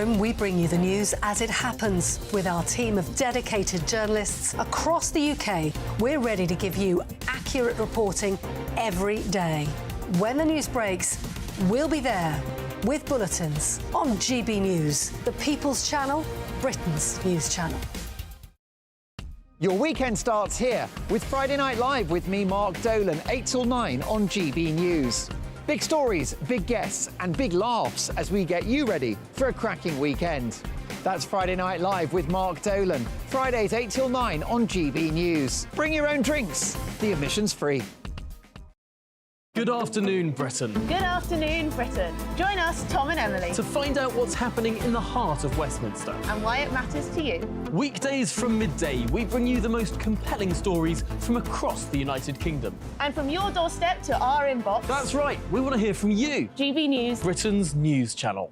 We bring you the news as it happens. With our team of dedicated journalists across the UK, we're ready to give you accurate reporting every day. When the news breaks, we'll be there with bulletins on GB News, the People's Channel, Britain's news channel. Your weekend starts here with Friday Night Live with me, Mark Dolan, 8 till 9 on GB News. Big stories, big guests and big laughs as we get you ready for a cracking weekend. That's Friday Night Live with Mark Dolan. Fridays 8 till 9 on GB News. Bring your own drinks. The admission's free. Good afternoon, Britain. Good afternoon, Britain. Join us, Tom and Emily, To find out what's happening in the heart of Westminster. and why it matters to you. Weekdays from midday, we bring you the most compelling stories from across the United Kingdom. And from your doorstep to our inbox, That's right, we want to hear from you, GB News. Britain's news channel.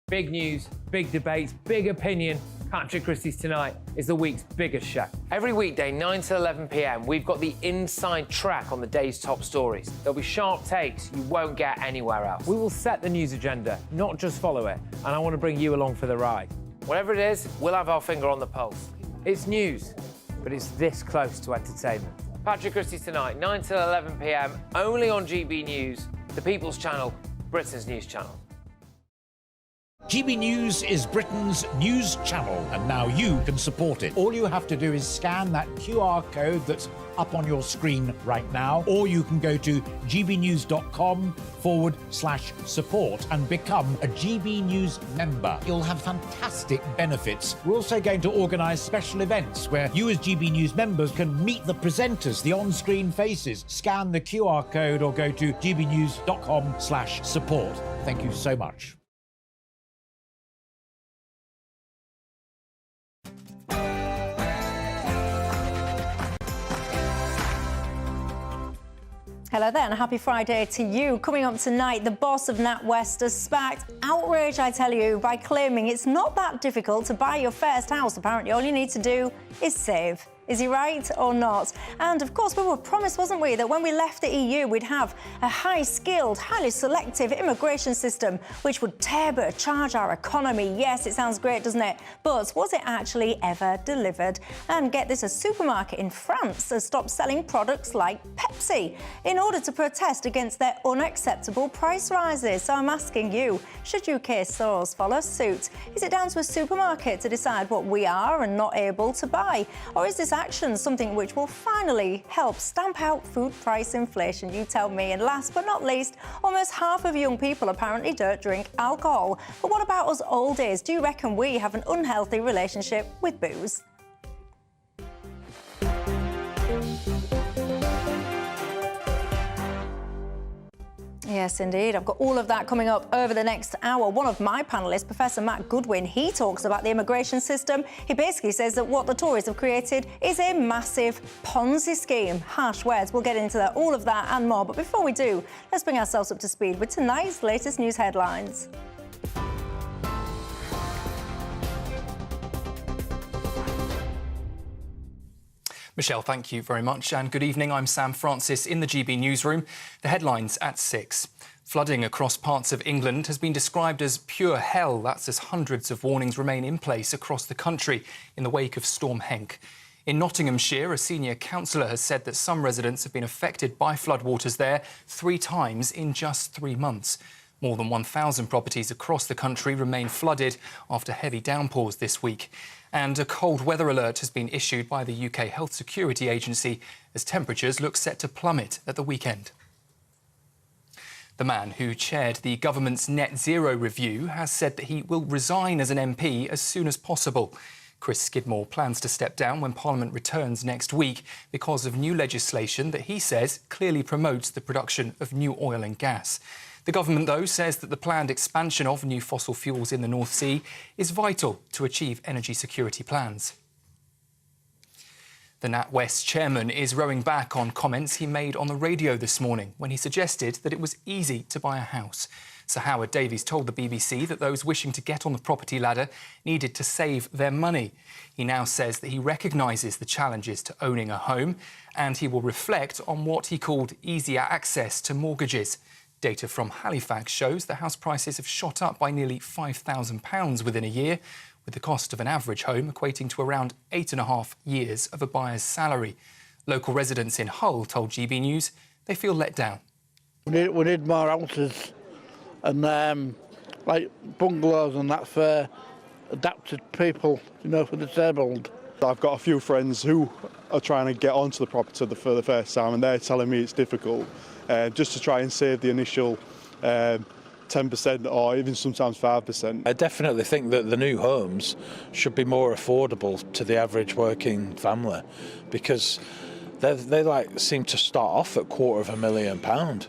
Big news, big debates, big opinion. Patrick Christie's Tonight is the week's biggest show. Every weekday, 9 to 11 p.m, we've got the inside track on the day's top stories. There'll be sharp takes you won't get anywhere else. We will set the news agenda, not just follow it, and I want to bring you along for the ride. Whatever it is, we'll have our finger on the pulse. It's news, but it's this close to entertainment. Patrick Christie's Tonight, 9 to 11 p.m, only on GB News, the People's Channel, Britain's news channel. GB News is Britain's news channel, and now you can support it. All you have to do is scan that QR code that's up on your screen right now, or you can go to gbnews.com/support and become a GB News member. You'll have fantastic benefits. We're also going to organise special events where you as GB News members can meet the presenters, the on-screen faces. Scan the QR code or go to gbnews.com/support. Thank you so much. Hello there and a happy Friday to you. Coming up tonight, the boss of NatWest has sparked outrage, I tell you, by claiming it's not that difficult to buy your first house. Apparently, all you need to do is save. Is he right or not? And of course, we were promised, wasn't we, that when we left the EU, we'd have a high-skilled, highly selective immigration system which would turbocharge our economy. Yes, it sounds great, doesn't it? But was it actually ever delivered? And get this, a supermarket in France has stopped selling products like Pepsi in order to protest against their unacceptable price rises. So I'm asking you, should UK stores follow suit? Is it down to a supermarket to decide what we are and not able to buy? Or is this action something which will finally help stamp out food price inflation? You tell me. And last but not least, almost half of young people apparently don't drink alcohol. But what about us oldies? Do you reckon we have an unhealthy relationship with booze? Yes, indeed. I've got all of that coming up over the next hour. One of my panellists, Professor Matt Goodwin, he talks about the immigration system. He basically says that what the Tories have created is a massive Ponzi scheme. Harsh words. We'll get into that, all of that and more. But before we do, let's bring ourselves up to speed with tonight's latest news headlines. Michelle, thank you very much, and good evening. I'm Sam Francis in the GB newsroom. The headlines at 6. Flooding across parts of England has been described as pure hell. That's as hundreds of warnings remain in place across the country in the wake of Storm Henk. In Nottinghamshire, a senior councillor has said that some residents have been affected by floodwaters there 3 times in just 3 months. More than 1,000 properties across the country remain flooded after heavy downpours this week. And a cold weather alert has been issued by the UK Health Security Agency as temperatures look set to plummet at the weekend. The man who chaired the government's net zero review has said that he will resign as an MP as soon as possible. Chris Skidmore plans to step down when Parliament returns next week because of new legislation that he says clearly promotes the production of new oil and gas. The government, though, says that the planned expansion of new fossil fuels in the North Sea is vital to achieve energy security plans. The NatWest chairman is rowing back on comments he made on the radio this morning when he suggested that it was easy to buy a house. Sir Howard Davies told the BBC that those wishing to get on the property ladder needed to save their money. He now says that he recognises the challenges to owning a home and he will reflect on what he called easier access to mortgages. Data from Halifax shows the house prices have shot up by nearly £5,000 within a year, with the cost of an average home equating to around 8.5 years of a buyer's salary. Local residents in Hull told GB News they feel let down. We need more houses and like bungalows and that for adapted people, you know, for disabled. I've got a few friends who are trying to get onto the property for the first time, and they're telling me it's difficult, just to try and save the initial 10% or even sometimes 5%. I definitely think that the new homes should be more affordable to the average working family, because they seem to start off at £250,000.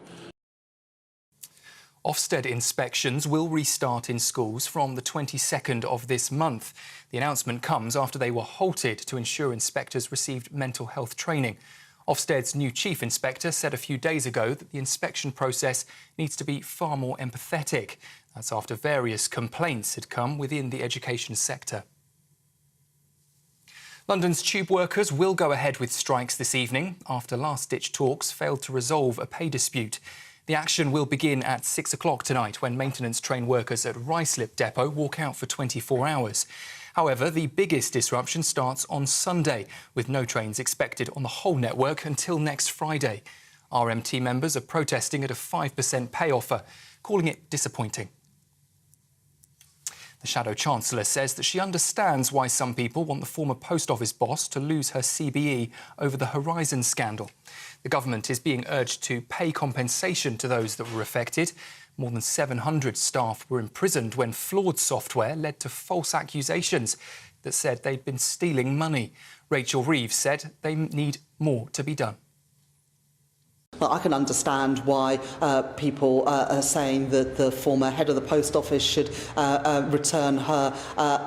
Ofsted inspections will restart in schools from the 22nd of this month. The announcement comes after they were halted to ensure inspectors received mental health training. Ofsted's new chief inspector said a few days ago that the inspection process needs to be far more empathetic. That's after various complaints had come within the education sector. London's tube workers will go ahead with strikes this evening after last-ditch talks failed to resolve a pay dispute. The action will begin at 6 o'clock tonight when maintenance train workers at Ruislip Depot walk out for 24 hours. However, the biggest disruption starts on Sunday, with no trains expected on the whole network until next Friday. RMT members are protesting at a 5% pay offer, calling it disappointing. The Shadow Chancellor says that she understands why some people want the former Post Office boss to lose her CBE over the Horizon scandal. The government is being urged to pay compensation to those that were affected. More than 700 staff were imprisoned when flawed software led to false accusations that said they'd been stealing money. Rachel Reeves said they need more to be done. I can understand why people are saying that the former head of the Post Office should return her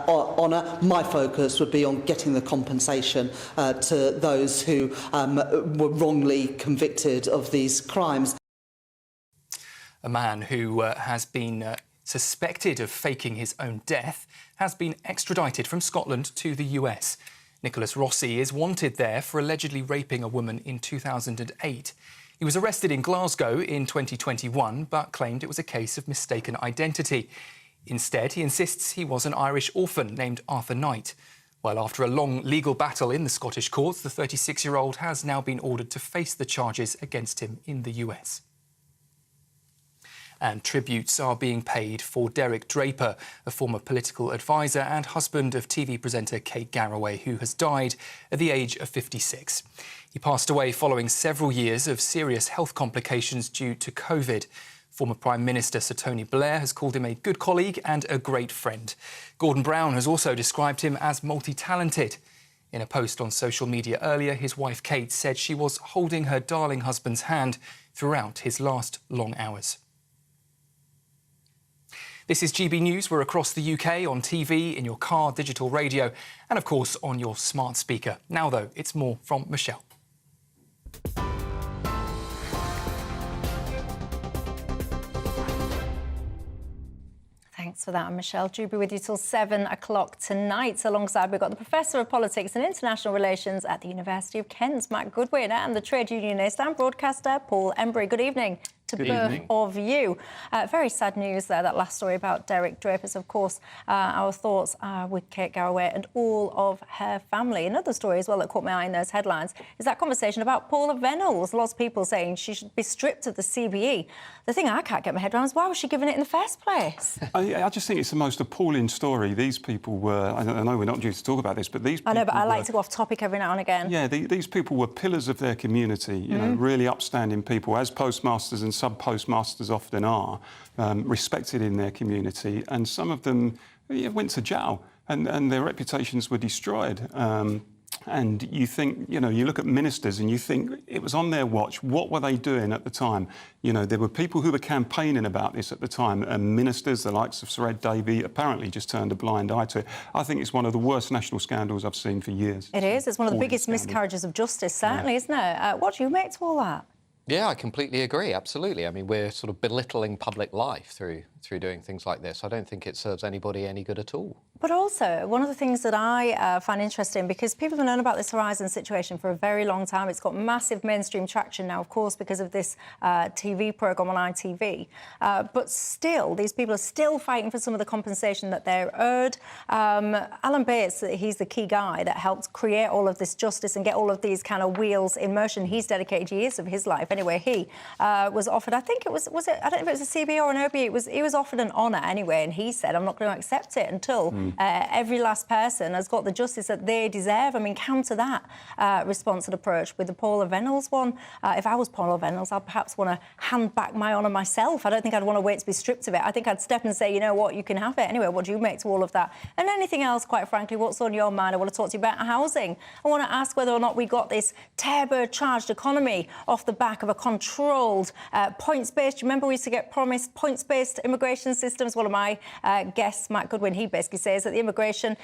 honour. My focus would be on getting the compensation to those who were wrongly convicted of these crimes. A man who has been suspected of faking his own death has been extradited from Scotland to the US. Nicholas Rossi is wanted there for allegedly raping a woman in 2008. He was arrested in Glasgow in 2021, but claimed it was a case of mistaken identity. Instead, he insists he was an Irish orphan named Arthur Knight. Well, after a long legal battle in the Scottish courts, the 36-year-old has now been ordered to face the charges against him in the US. And tributes are being paid for Derek Draper, a former political advisor and husband of TV presenter Kate Garraway, who has died at the age of 56. He passed away following several years of serious health complications due to COVID. Former Prime Minister Sir Tony Blair has called him a good colleague and a great friend. Gordon Brown has also described him as multi-talented. In a post on social media earlier, his wife Kate said she was holding her darling husband's hand throughout his last long hours. This is GB News. We're across the UK on TV, in your car, digital radio, and of course on your smart speaker. Now, though, it's more from Michelle. Thanks for that, Michelle. Dewbs with you till 7 o'clock tonight. Alongside, we've got the Professor of Politics and International Relations at the University of Kent, Matt Goodwin, and the trade unionist and broadcaster, Paul Embry. Good evening to both of you. Very sad news there, that last story about Derek Draper. Of course, our thoughts are with Kate Garraway and all of her family. Another story as well that caught my eye in those headlines is that conversation about Paula Venables. Lots of people saying she should be stripped of the CBE. The thing I can't get my head around is why was she given it in the first place? I just think it's the most appalling story. These people were... I know we're not due to talk about this, but these people... I know, but I like to go off topic every now and again. Yeah, these people were pillars of their community, you know, really upstanding people, as postmasters and sub-postmasters often are, respected in their community, and some of them went to jail and their reputations were destroyed. And you think, you know, you look at ministers and you think it was on their watch. What were they doing at the time? You know, there were people who were campaigning about this at the time, and ministers, the likes of Sir Ed Davey, apparently just turned a blind eye to it. I think it's one of the worst national scandals I've seen for years. It is. It's one of the biggest miscarriages of justice, certainly, isn't it? What do you make to all that? Yeah, I completely agree, absolutely. I mean, we're sort of belittling public life through through doing things like this. I don't think it serves anybody any good at all. But also, one of the things that I find interesting, because people have known about this Horizon situation for a very long time. It's got massive mainstream traction now, of course, because of this TV programme on ITV. But still, these people are still fighting for some of the compensation that they're owed. Alan Bates, he's the key guy that helped create all of this justice and get all of these kind of wheels in motion. He's dedicated years of his life. Anyway, he was offered, I think it was it, I don't know if it was a CB or an OB, he was offered an honour anyway, and he said, I'm not going to accept it until every last person has got the justice that they deserve. I mean, counter that response and approach with the Paula Venables one. If I was Paula Venables, I'd perhaps want to hand back my honour myself. I don't think I'd want to wait to be stripped of it. I think I'd step and say, you know what, you can have it. Anyway, what do you make to all of that? And anything else, quite frankly, what's on your mind? I want to talk to you about housing. I want to ask whether or not we got this turbocharged economy off the back of a controlled, points-based. Remember, we used to get promised points-based immigration systems. One of my guests, Matt Goodwin, he basically says that the immigration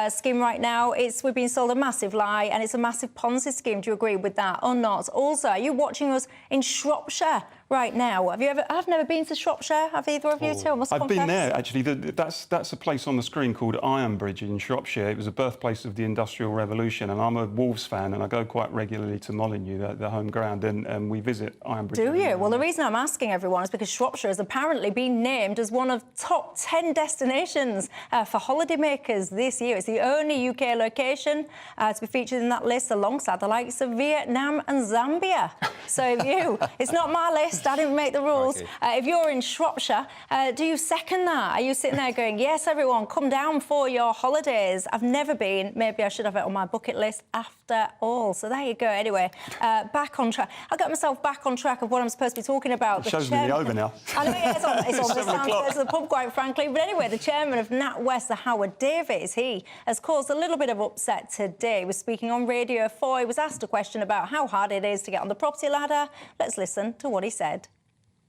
scheme right now, we're being sold a massive lie and it's a massive Ponzi scheme. Do you agree with that or not? Also, are you watching us in Shropshire right now? Have you ever? I've never been to Shropshire. Have either of you two? I've been there, actually. That's a place on the screen called Ironbridge in Shropshire. It was a birthplace of the Industrial Revolution, and I'm a Wolves fan, and I go quite regularly to Molineux, the home ground, and we visit Ironbridge. Do you? Well, the reason I'm asking everyone is because Shropshire has apparently been named as one of top 10 destinations for holidaymakers this year. It's the only UK location to be featured in that list alongside the likes of Vietnam and Zambia. So if you, it's not my list, I didn't make the rules. If you're in Shropshire, do you second that? Are you sitting there going, yes, everyone, come down for your holidays? I've never been. Maybe I should have it on my bucket list after all. So there you go. Anyway, back on track. I got myself back on track of what I'm supposed to be talking about. It shows me over now. I know, yeah, it's on the downstairs of the pub, quite frankly. But anyway, the chairman of NatWest, Howard Davies, he has caused a little bit of upset today. He was speaking on Radio 4. He was asked a question about how hard it is to get on the property ladder. Let's listen to what he said.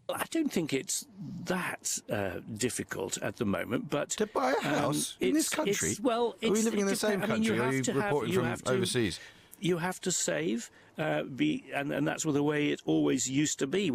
I don't think it's that difficult at the moment, but to buy a house in this country. Well, are we living in the same country? Or are you reporting from overseas? You have to save, and that's the way it always used to be.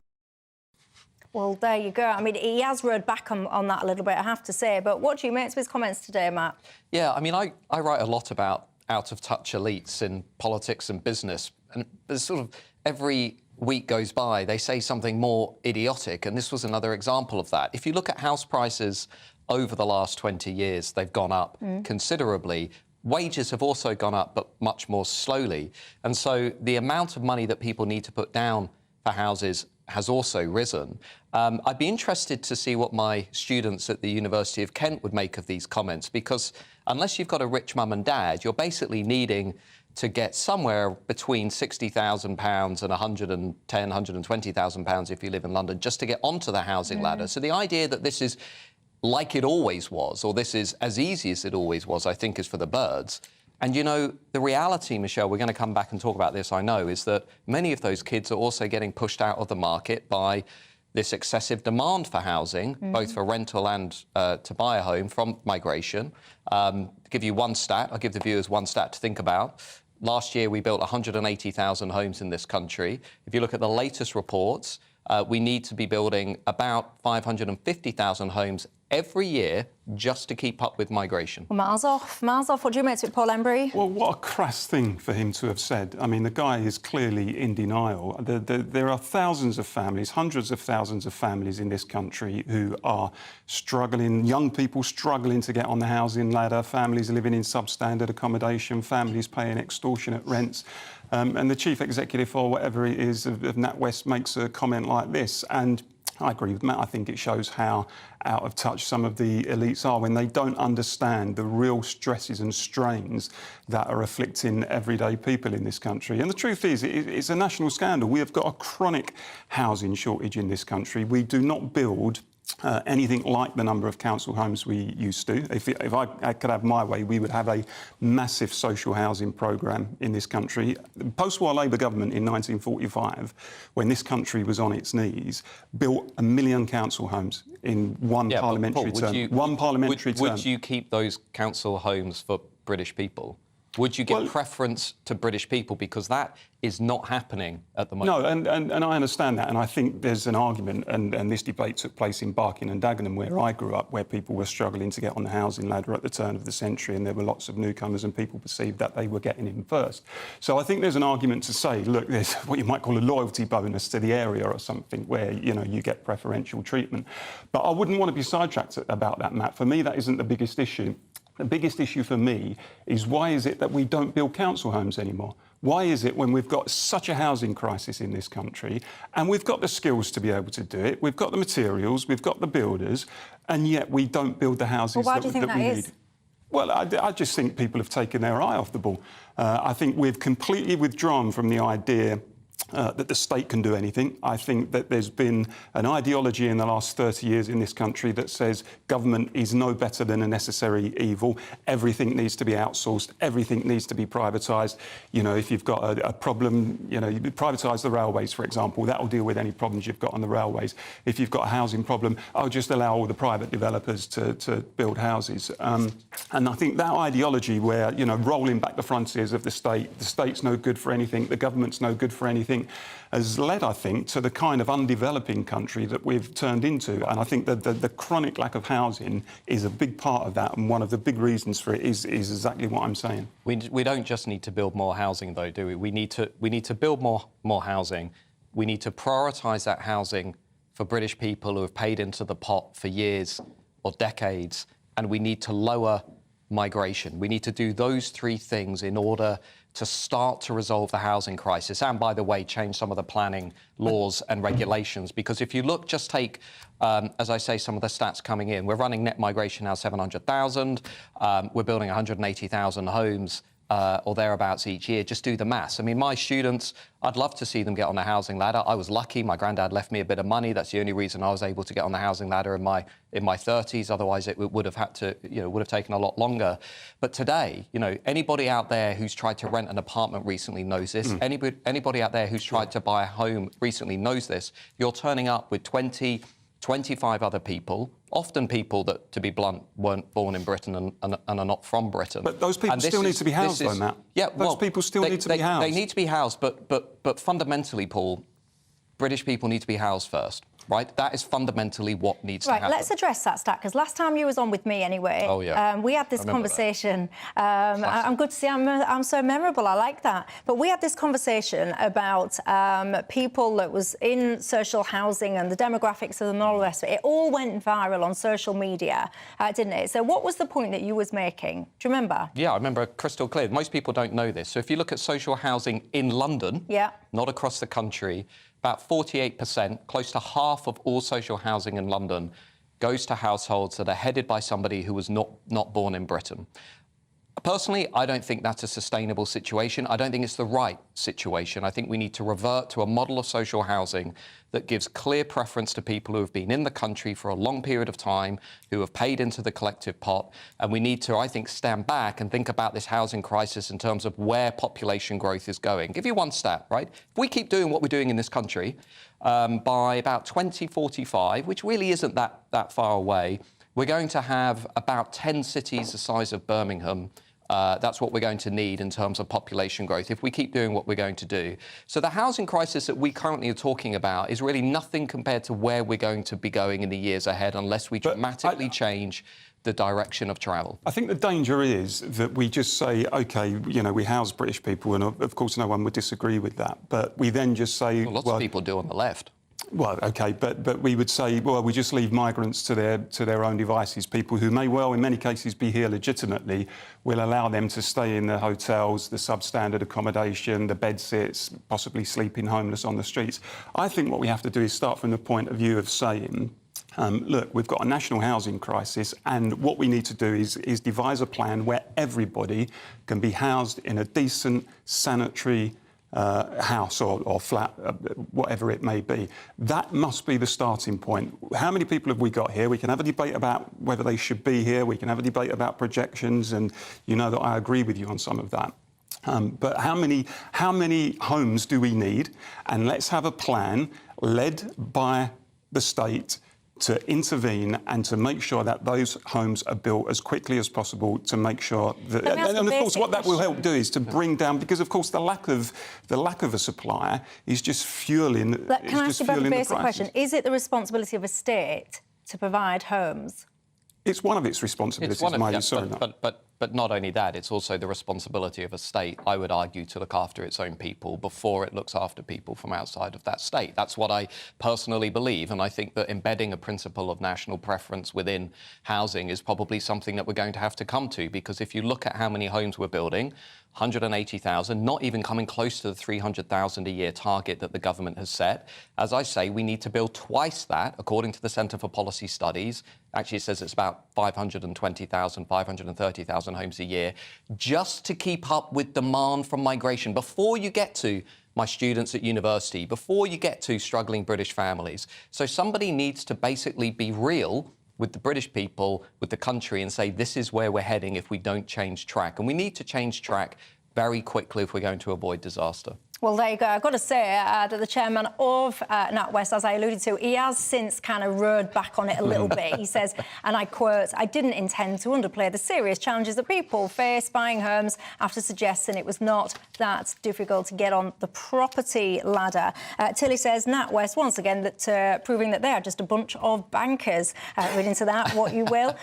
Well, there you go. I mean, he has rode back on that a little bit, I have to say. But what do you make of his comments today, Matt? Yeah, I mean, I write a lot about out-of-touch elites in politics and business, and there's sort of every week goes by, they say something more idiotic, and this was another example of that. If you look at house prices over the last 20 years, they've gone up considerably. Wages have also gone up, but much more slowly. And so the amount of money that people need to put down for houses has also risen. I'd be interested to see what my students at the University of Kent would make of these comments, because unless you've got a rich mum and dad, you're basically needing to get somewhere between £60,000 and £110,000, £120,000 if you live in London, just to get onto the housing ladder. So the idea that this is like it always was, or this is as easy as it always was, I think is for the birds. And, you know, the reality, Michelle, we're going to come back and talk about this, I know, is that many of those kids are also getting pushed out of the market by this excessive demand for housing, both for rental and to buy a home from migration. To give you one stat, I'll give the viewers one stat to think about. Last year, we built 180,000 homes in this country. If you look at the latest reports, we need to be building about 550,000 homes every year just to keep up with migration. Well, miles off. What do you make of it, Paul Embry? Well, what a crass thing for him to have said. I mean, the guy is clearly in denial. There are thousands of families, hundreds of thousands of families in this country who are struggling, young people struggling to get on the housing ladder, families living in substandard accommodation, families paying extortionate rents. And the chief executive or whatever it is of NatWest makes a comment like this. And I agree with Matt. I think it shows how out of touch some of the elites are when they don't understand the real stresses and strains that are afflicting everyday people in this country. And the truth is, it's a national scandal. We have got a chronic housing shortage in this country. We do not build anything like the number of council homes we used to. If I could have my way, we would have a massive social housing programme in this country. The post-war Labour government in 1945, when this country was on its knees, built 1 million council homes in one parliamentary term. One parliamentary term. Would you keep those council homes for British people? Would you give preference to British people? Because that is not happening at the moment. No, and I understand that, and I think there's an argument, and this debate took place in Barking and Dagenham, where I grew up, where people were struggling to get on the housing ladder at the turn of the century, and there were lots of newcomers, and people perceived that they were getting in first. So I think there's an argument to say, look, there's what you might call a loyalty bonus to the area or something, where, you know, you get preferential treatment. But I wouldn't want to be sidetracked about that, Matt. For me, that isn't the biggest issue. The biggest issue for me is, why is it that we don't build council homes anymore? Why is it, when we've got such a housing crisis in this country, and we've got the skills to be able to do it, we've got the materials, we've got the builders, and yet we don't build the houses that we need? Well, I just think people have taken their eye off the ball. I think we've completely withdrawn from the idea that the state can do anything. I think that there's been an ideology in the last 30 years in this country that says government is no better than a necessary evil. Everything needs to be outsourced. Everything needs to be privatised. You know, if you've got a problem, you know, you privatise the railways, for example. That will deal with any problems you've got on the railways. If you've got a housing problem, I'll just allow all the private developers to build houses. And I think that ideology where, you know, rolling back the frontiers of the state's no good for anything, the government's no good for anything, has led, I think, to the kind of undeveloping country that we've turned into. And I think that the chronic lack of housing is a big part of that, and one of the big reasons for it is exactly what I'm saying. We don't just need to build more housing, though, do we? We need to build more housing. We need to prioritise that housing for British people who have paid into the pot for years or decades, and we need to lower migration. We need to do those three things in order to start to resolve the housing crisis, and, by the way, change some of the planning laws and regulations. Because if you look, just take, as I say, some of the stats coming in, we're running net migration now 700,000, we're building 180,000 homes or thereabouts each year. Just do the maths. I mean, my students, I'd love to see them get on the housing ladder. I was lucky. My granddad left me a bit of money. That's the only reason I was able to get on the housing ladder in my 30s. Otherwise, it would have had to, you know, would have taken a lot longer. But today, you know, anybody out there who's tried to rent an apartment recently knows this. Anybody out there who's tried to buy a home recently knows this. You're turning up with 20, 25 other people, often people that, to be blunt, weren't born in Britain and are not from Britain. But those people still need to be housed, though, Matt. Yeah, those people still need to be housed. They need to be housed, but fundamentally, Paul, British people need to be housed first. Right, that is fundamentally what needs to happen. Right, let's address that stat, because last time you was on with me anyway, we had this conversation. I'm good to see I'm so memorable, I like that. But we had this conversation about people that was in social housing and the demographics of them and all the rest of it. It all went viral on social media, didn't it? So what was the point that you was making? Do you remember? Yeah, I remember crystal clear. Most people don't know this. So if you look at social housing in London, not across the country, about 48%, close to half of all social housing in London, goes to households that are headed by somebody who was not born in Britain. Personally, I don't think that's a sustainable situation. I don't think it's the right situation. I think we need to revert to a model of social housing that gives clear preference to people who have been in the country for a long period of time, who have paid into the collective pot. And we need to, I think, stand back and think about this housing crisis in terms of where population growth is going. Give you one stat, right? If we keep doing what we're doing in this country, by about 2045, which really isn't that far away, we're going to have about 10 cities the size of Birmingham. That's what we're going to need in terms of population growth if we keep doing what we're going to do. So the housing crisis that we currently are talking about is really nothing compared to where we're going to be going in the years ahead unless we dramatically change the direction of travel. I think the danger is that we just say, OK, you know, we house British people, and of course no one would disagree with that, but we then just say... Well, lots of people do on the left. Well, OK, but we would say, well, we just leave migrants to their own devices. People who may well, in many cases, be here legitimately, will allow them to stay in the hotels, the substandard accommodation, the bed sits, possibly sleeping homeless on the streets. I think what we have to do is start from the point of view of saying, look, we've got a national housing crisis, and what we need to do is devise a plan where everybody can be housed in a decent, sanitary house or flat, whatever it may be. That must be the starting point. How many people have we got here? We can have a debate about whether they should be here. We can have a debate about projections, and you know that I agree with you on some of that. But how many homes do we need? And let's have a plan led by the state to intervene and to make sure that those homes are built as quickly as possible to make sure that... And of course, what that will help do is to bring down... Because, of course, the lack of a supplier is just fuelling the prices. Can I ask you about the basic question? Is it the responsibility of a state to provide homes? It's one of its responsibilities, But not only that, it's also the responsibility of a state, I would argue, to look after its own people before it looks after people from outside of that state. That's what I personally believe, and I think that embedding a principle of national preference within housing is probably something that we're going to have to come to, because if you look at how many homes we're building, 180,000, not even coming close to the 300,000 a year target that the government has set. As I say, we need to build twice that, according to the Centre for Policy Studies. Actually, it says it's about 520,000, 530,000 homes a year, just to keep up with demand from migration. Before you get to my students at university, before you get to struggling British families. So somebody needs to basically be real with the British people, with the country, and say this is where we're heading if we don't change track. And we need to change track very quickly if we're going to avoid disaster. Well, there you go. I've got to say that the chairman of NatWest, as I alluded to, he has since kind of rode back on it a little bit. He says, and I quote, "I didn't intend to underplay the serious challenges that people face buying homes," after suggesting it was not that difficult to get on the property ladder. Tilly says NatWest, once again, that proving that they are just a bunch of bankers. Read into that what you will.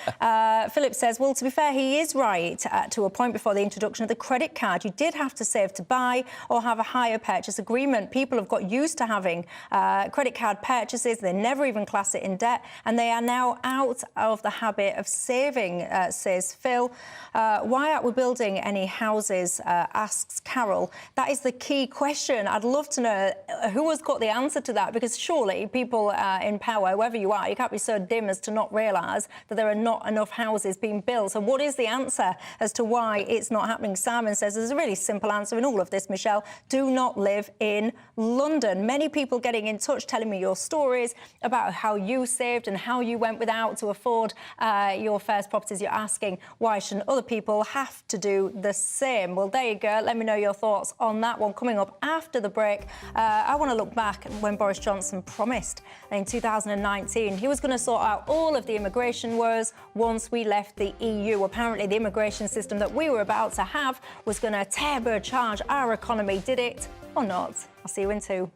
Philip says, well, to be fair, he is right to a point before the introduction of the credit card. You did have to save to buy or have a higher purchase agreement. People have got used to having credit card purchases. They never even class it in debt, and they are now out of the habit of saving, says Phil. Why aren't we building any houses, asks Carol. That is the key question. I'd love to know who has got the answer to that, because surely people in power, whoever you are, you can't be so dim as to not realise that there are not enough houses being built. So what is the answer as to why it's not happening? Simon says there's a really simple answer in all of this, Michelle. Do not live in London. Many people getting in touch, telling me your stories about how you saved and how you went without to afford your first properties. You're asking, why shouldn't other people have to do the same? Well, there you go. Let me know your thoughts on that one coming up after the break. I want to look back when Boris Johnson promised in 2019 he was going to sort out all of the immigration woes once we left the EU. Apparently, the immigration system that we were about to have was going to turbocharge our economy. Did it or not? I'll see you in 2.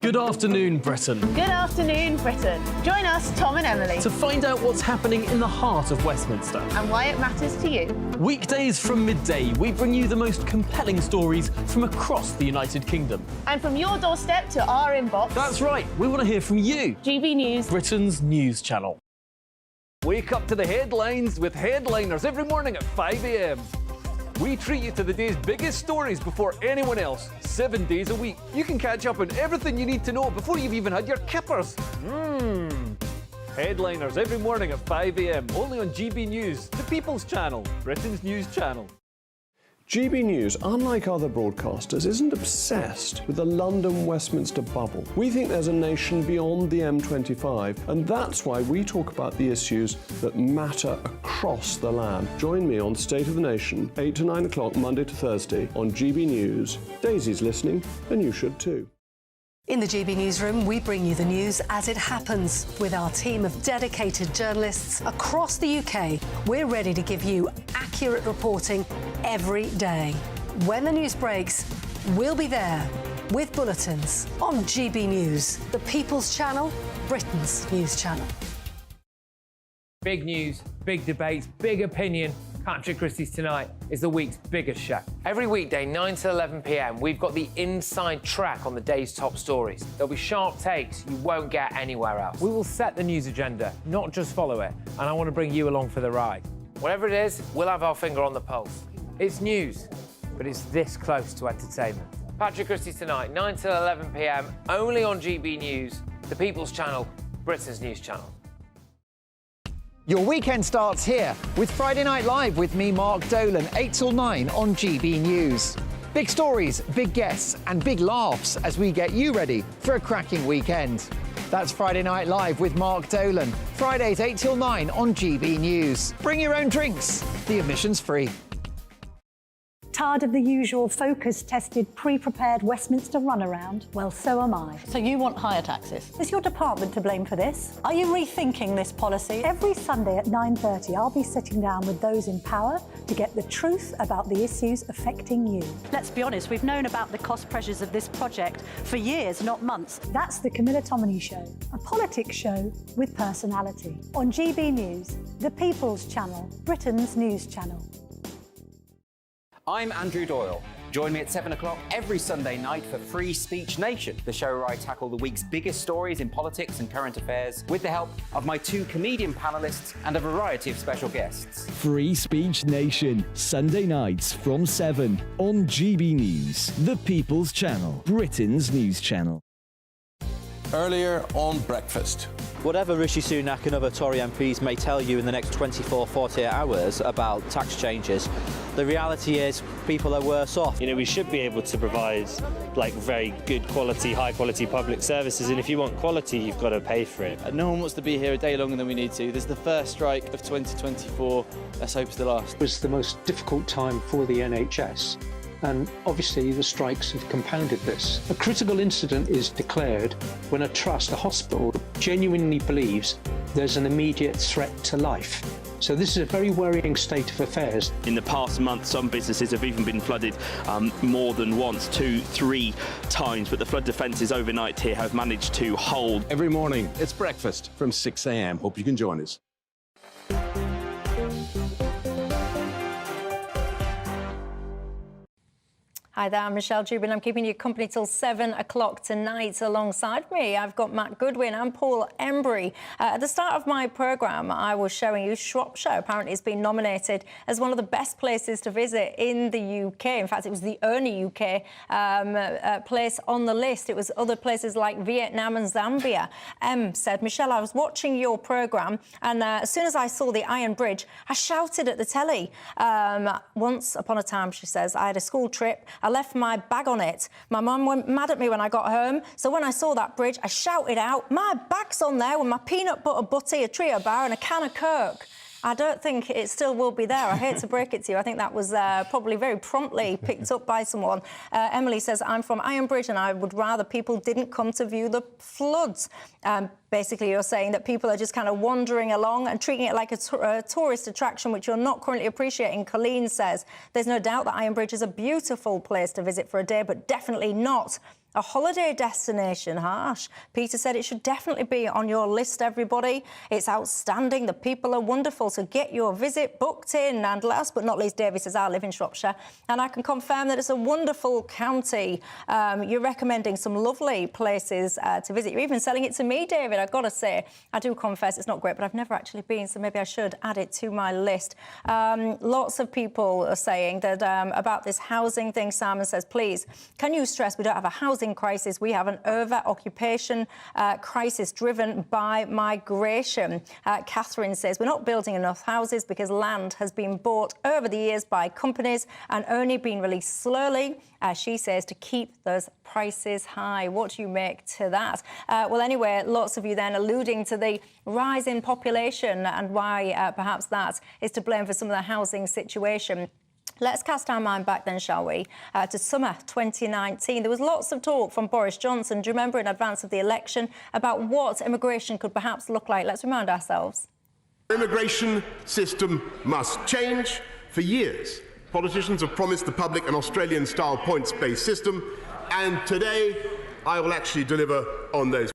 Good afternoon, Britain. Good afternoon, Britain. Join us, Tom and Emily, to find out what's happening in the heart of Westminster and why it matters to you. Weekdays from midday, we bring you the most compelling stories from across the United Kingdom. And from your doorstep to our inbox. That's right, we want to hear from you. GB News, Britain's news channel. Wake up to the headlines with Headliners every morning at 5 a.m. We treat you to the day's biggest stories before anyone else, 7 days a week. You can catch up on everything you need to know before you've even had your kippers. Headliners every morning at 5 a.m. only on GB News, the People's Channel, Britain's news channel. GB News, unlike other broadcasters, isn't obsessed with the London-Westminster bubble. We think there's a nation beyond the M25, and that's why we talk about the issues that matter across the land. Join me on State of the Nation, 8 to 9 o'clock, Monday to Thursday, on GB News. Daisy's listening, and you should too. In the GB Newsroom, we bring you the news as it happens. With our team of dedicated journalists across the UK, we're ready to give you accurate reporting every day. When the news breaks, we'll be there with bulletins on GB News, the People's Channel, Britain's news channel. Big news, big debates, big opinion. Patrick Christie's Tonight is the week's biggest show. Every weekday, 9 to 11 p.m, we've got the inside track on the day's top stories. There'll be sharp takes you won't get anywhere else. We will set the news agenda, not just follow it, and I want to bring you along for the ride. Whatever it is, we'll have our finger on the pulse. It's news, but it's this close to entertainment. Patrick Christie's Tonight, 9 to 11 p.m, only on GB News, the People's Channel, Britain's news channel. Your weekend starts here with Friday Night Live with me, Mark Dolan, 8 till 9 on GB News. Big stories, big guests and big laughs as we get you ready for a cracking weekend. That's Friday Night Live with Mark Dolan. Fridays 8 till 9 on GB News. Bring your own drinks. The admission's free. Tired of the usual focus-tested, pre-prepared Westminster runaround? Well, so am I. So you want higher taxes? Is your department to blame for this? Are you rethinking this policy? Every Sunday at 9:30, I'll be sitting down with those in power to get the truth about the issues affecting you. Let's be honest, we've known about the cost pressures of this project for years, not months. That's the Camilla Tominey Show, a politics show with personality. On GB News, the People's Channel, Britain's news channel. I'm Andrew Doyle. Join me at 7 o'clock every Sunday night for Free Speech Nation, the show where I tackle the week's biggest stories in politics and current affairs with the help of my 2 comedian panellists and a variety of special guests. Free Speech Nation, Sunday nights from 7 on GB News, the People's Channel, Britain's news channel. Earlier on breakfast. Whatever Rishi Sunak and other Tory MPs may tell you in the next 24, 48 hours about tax changes, the reality is people are worse off. You know, we should be able to provide very good quality, high quality public services, and if you want quality, you've got to pay for it. No one wants to be here a day longer than we need to. This is the first strike of 2024. Let's hope it's the last. It was the most difficult time for the NHS. And obviously the strikes have compounded this. A critical incident is declared when a trust, a hospital, genuinely believes there's an immediate threat to life. So this is a very worrying state of affairs. In the past month, some businesses have even been flooded more than once, 2, 3 times, but the flood defences overnight here have managed to hold. Every morning, it's breakfast from 6 a.m. Hope you can join us. Hi there, I'm Michelle Dewbs. I'm keeping you company till 7 o'clock tonight. Alongside me, I've got Matt Goodwin and Paul Embry. At the start of my programme, I was showing you Shropshire. Apparently, it's been nominated as one of the best places to visit in the UK. In fact, it was the only UK place on the list. It was other places like Vietnam and Zambia. Said, Michelle, I was watching your programme, and as soon as I saw the Iron Bridge, I shouted at the telly. Once upon a time, she says, I had a school trip. I left my bag on it. My mum went mad at me when I got home. So when I saw that bridge, I shouted out, my bag's on there with my peanut butter butty, a trio bar and a can of Coke. I don't think it still will be there. I hate to break it to you. I think that was probably very promptly picked up by someone. Emily says, I'm from Ironbridge and I would rather people didn't come to view the floods. Basically, you're saying that people are just kind of wandering along and treating it like a tourist attraction, which you're not currently appreciating. Colleen says, there's no doubt that Ironbridge is a beautiful place to visit for a day, but definitely not a holiday destination. Harsh. Peter said it should definitely be on your list, everybody. It's outstanding. The people are wonderful. So get your visit booked in. And last but not least, David says, I live in Shropshire and I can confirm that it's a wonderful county. You're recommending some lovely places to visit. You're even selling it to me, David. I've got to say, I do confess it's not great, but I've never actually been, so maybe I should add it to my list. Lots of people are saying that about this housing thing. Simon says, please, can you stress we don't have a housing crisis, we have an over-occupation crisis driven by migration. Catherine says, we're not building enough houses because land has been bought over the years by companies and only been released slowly, she says, to keep those prices high. What do you make to that? Well, anyway, lots of you then alluding to the rise in population and why perhaps that is to blame for some of the housing situation. Let's cast our mind back then, shall we, to summer 2019. There was lots of talk from Boris Johnson, do you remember, in advance of the election, about what immigration could perhaps look like. Let's remind ourselves. The immigration system must change. For years, politicians have promised the public an Australian-style points-based system, and today I will actually deliver on those.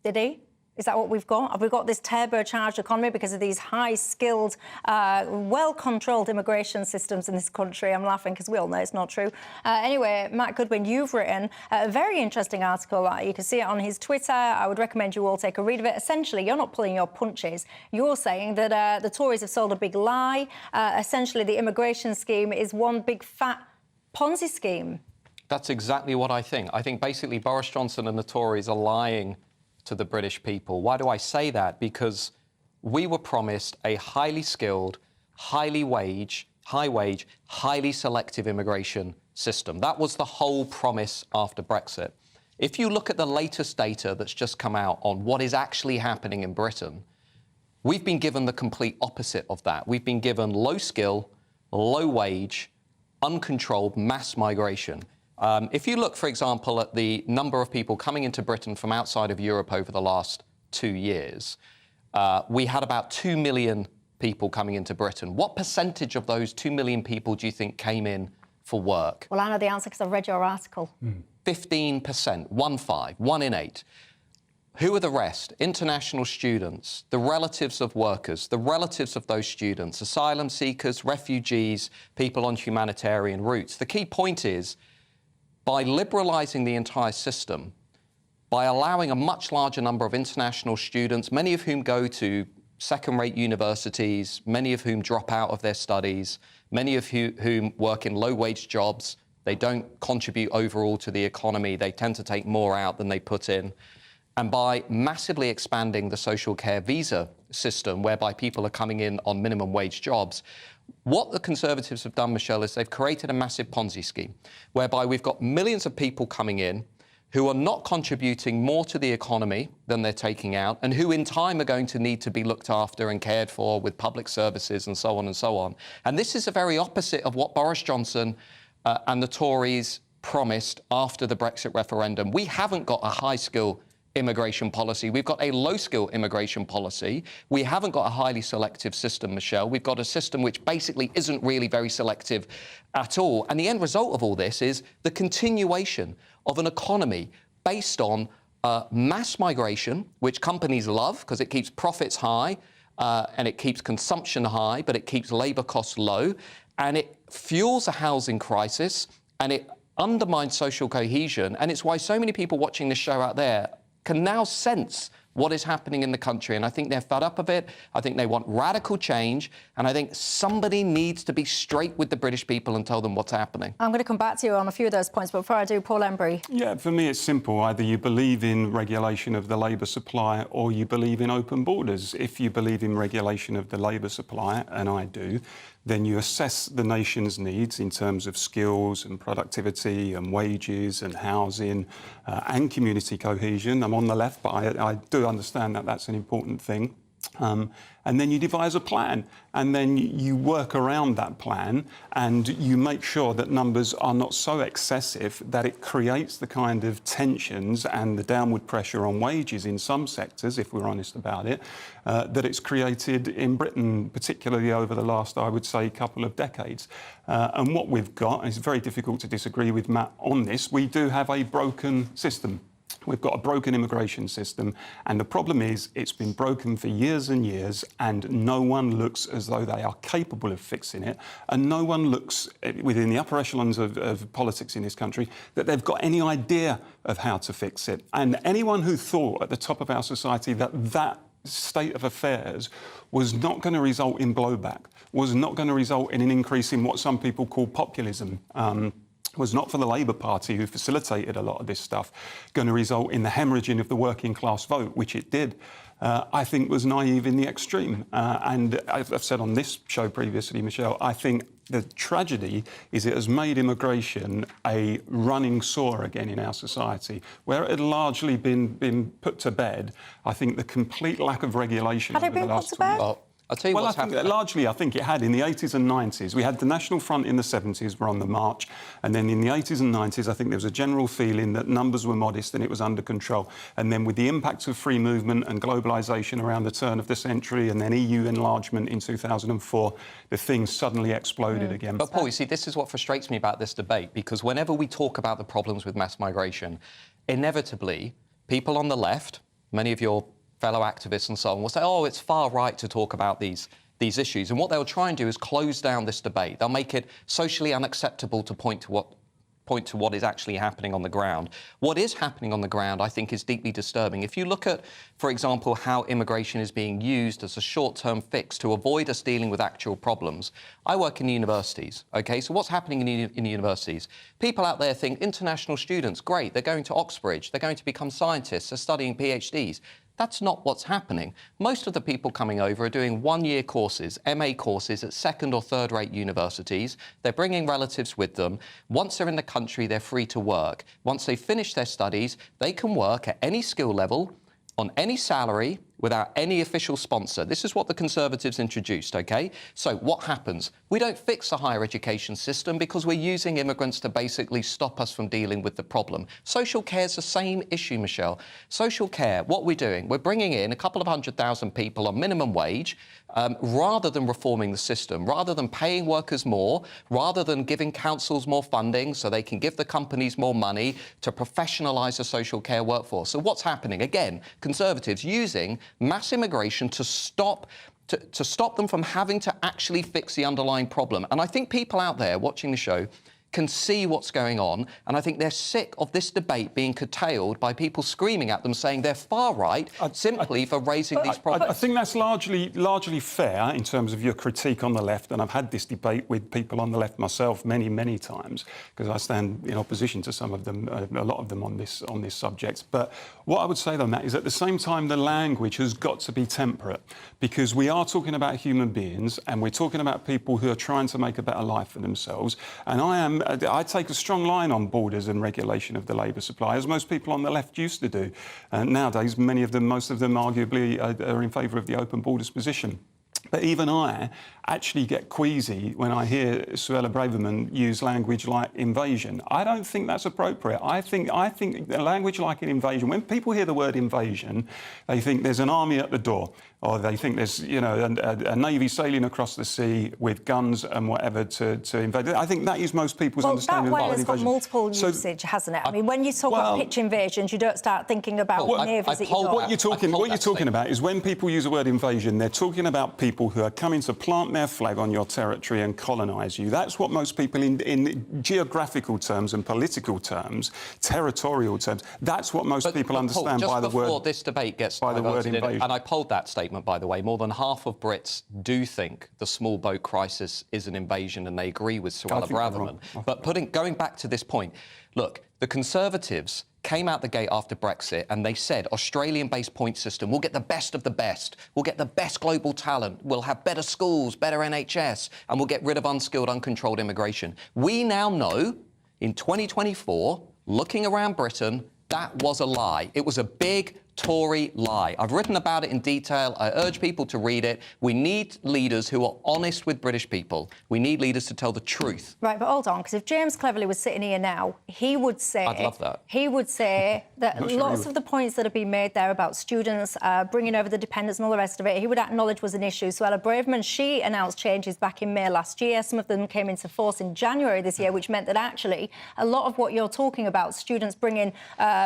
Did he? Is that what we've got? Have we got this turbocharged economy because of these high-skilled, well-controlled immigration systems in this country? I'm laughing because we all know it's not true. Anyway, Matt Goodwin, you've written a very interesting article. You can see it on his Twitter. I would recommend you all take a read of it. Essentially, you're not pulling your punches. You're saying that the Tories have sold a big lie. Essentially, the immigration scheme is one big fat Ponzi scheme. That's exactly what I think. I think basically Boris Johnson and the Tories are lying to the British people. Why do I say that? Because we were promised a highly skilled, high wage, highly selective immigration system. That was the whole promise after Brexit. If you look at the latest data that's just come out on what is actually happening in Britain, we've been given the complete opposite of that. We've been given low skill, low wage, uncontrolled mass migration. If you look, for example, at the number of people coming into Britain from outside of Europe over the last 2 years, we had about 2 million people coming into Britain. What percentage of those 2 million people do you think came in for work? Well, I know the answer because I've read your article. 15%, 1 in 8. Who are the rest? International students, the relatives of workers, the relatives of those students, asylum seekers, refugees, people on humanitarian routes. The key point is, by liberalising the entire system, by allowing a much larger number of international students, many of whom go to second-rate universities, many of whom drop out of their studies, many of whom work in low-wage jobs, they don't contribute overall to the economy, they tend to take more out than they put in. And by massively expanding the social care visa system, whereby people are coming in on minimum wage jobs, what the Conservatives have done, Michelle, is they've created a massive Ponzi scheme, whereby we've got millions of people coming in who are not contributing more to the economy than they're taking out, and who in time are going to need to be looked after and cared for with public services and so on and so on. And this is the very opposite of what Boris Johnson and the Tories promised after the Brexit referendum. We haven't got a high-skill immigration policy. We've got a low-skill immigration policy. We haven't got a highly selective system, Michelle. We've got a system which basically isn't really very selective at all. And the end result of all this is the continuation of an economy based on mass migration, which companies love because it keeps profits high and it keeps consumption high, but it keeps labour costs low, and it fuels a housing crisis, and it undermines social cohesion. And it's why so many people watching this show out there can now sense what is happening in the country. And I think they're fed up of it. I think they want radical change. And I think somebody needs to be straight with the British people and tell them what's happening. I'm going to come back to you on a few of those points, but before I do, Paul Embry. Yeah, for me, it's simple. Either you believe in regulation of the labour supply or you believe in open borders. If you believe in regulation of the labour supply, and I do, then you assess the nation's needs in terms of skills and productivity and wages and housing and community cohesion. I'm on the left, but I do understand that that's an important thing. And then you devise a plan, and then you work around that plan, and you make sure that numbers are not so excessive that it creates the kind of tensions and the downward pressure on wages in some sectors, if we're honest about it, that it's created in Britain, particularly over the last, I would say, couple of decades. And what we've got, and it's very difficult to disagree with Matt on this, we do have a broken system. We've got a broken immigration system, and the problem is it's been broken for years and years, and no one looks as though they are capable of fixing it, and no one looks within the upper echelons of politics in this country that they've got any idea of how to fix it. And anyone who thought at the top of our society that that state of affairs was not going to result in blowback, was not going to result in an increase in what some people call populism, was not for the Labour Party, who facilitated a lot of this stuff, going to result in the hemorrhaging of the working class vote, which it did, I think was naive in the extreme. And I've said on this show previously, Michelle, I think the tragedy is it has made immigration a running sore again in our society, where it had largely been put to bed. I think the complete lack of regulation over the last 20 years. I'll tell you what's happened. Largely, I think it had in the 80s and 90s. We had the National Front in the 70s, were on the march. And then in the 80s and 90s, I think there was a general feeling that numbers were modest and it was under control. And then with the impacts of free movement and globalisation around the turn of the century, and then EU enlargement in 2004, the thing suddenly exploded again. But Paul, you see, this is what frustrates me about this debate, because whenever we talk about the problems with mass migration, inevitably, people on the left, many of your fellow activists and so on, will say, oh, it's far right to talk about these issues. And what they'll try and do is close down this debate. They'll make it socially unacceptable to point to what is actually happening on the ground. What is happening on the ground, I think, is deeply disturbing. If you look at, for example, how immigration is being used as a short-term fix to avoid us dealing with actual problems. I work in universities, OK? So what's happening in universities? People out there think international students, great, they're going to Oxbridge, they're going to become scientists, they're studying PhDs. That's not what's happening. Most of the people coming over are doing one-year courses, MA courses at second- or third-rate universities. They're bringing relatives with them. Once they're in the country, they're free to work. Once they finish their studies, they can work at any skill level, on any salary, without any official sponsor. This is what the Conservatives introduced, OK? So what happens? We don't fix the higher education system because we're using immigrants to basically stop us from dealing with the problem. Social care is the same issue, Michelle. Social care, what we're doing, we're bringing in a couple of 100,000 people on minimum wage, rather than reforming the system, rather than paying workers more, rather than giving councils more funding so they can give the companies more money to professionalise the social care workforce. So what's happening? Again, Conservatives using mass immigration to stop them from having to actually fix the underlying problem. And I think people out there watching the show can see what's going on, and I think they're sick of this debate being curtailed by people screaming at them saying they're far right simply for raising these problems. I think that's largely fair in terms of your critique on the left, and I've had this debate with people on the left myself many, many times, because I stand in opposition to some of them, a lot of them on this subject. But what I would say, though, Matt, is at the same time the language has got to be temperate, because we are talking about human beings and we're talking about people who are trying to make a better life for themselves, and I take a strong line on borders and regulation of the labour supply, as most people on the left used to do. Nowadays, most of them arguably are in favour of the open borders position. But even I actually get queasy when I hear Suella Braverman use language like invasion. I don't think that's appropriate. I think the language like an invasion, when people hear the word invasion, they think there's an army at the door, or they think there's, you know, a navy sailing across the sea with guns and whatever to invade. I think that is most people's understanding of that invasion. word has got multiple usage, hasn't it? I mean, when you talk about pitch invasions, you don't start thinking about navies that you got. What you're talking about is when people use the word invasion, they're talking about people who are coming to plant their flag on your territory and colonise you. That's what most people in geographical terms and political terms, territorial terms, that's what most people understand by the word. Before this debate gets by the word invasion. invasion. And I polled that statement, by the way. More than half of Brits do think the small boat crisis is an invasion, and they agree with Suella Braverman. But going back to this point, look, the Conservatives came out the gate after Brexit and they said Australian-based point system, we'll get the best of the best, we'll get the best global talent, we'll have better schools, better NHS, and we'll get rid of unskilled, uncontrolled immigration. We now know, in 2024, looking around Britain, that was a lie. It was a big Tory lie. I've written about it in detail. I urge people to read it. We need leaders who are honest with British people. We need leaders to tell the truth. Right, but hold on, because if James Cleverly was sitting here now, he would say... I'd love that. He would say that lots of the points that have been made there about students bringing over the dependents and all the rest of it, he would acknowledge was an issue. Suella Braverman, she announced changes back in May last year. Some of them came into force in January this year, which meant that actually a lot of what you're talking about, students bringing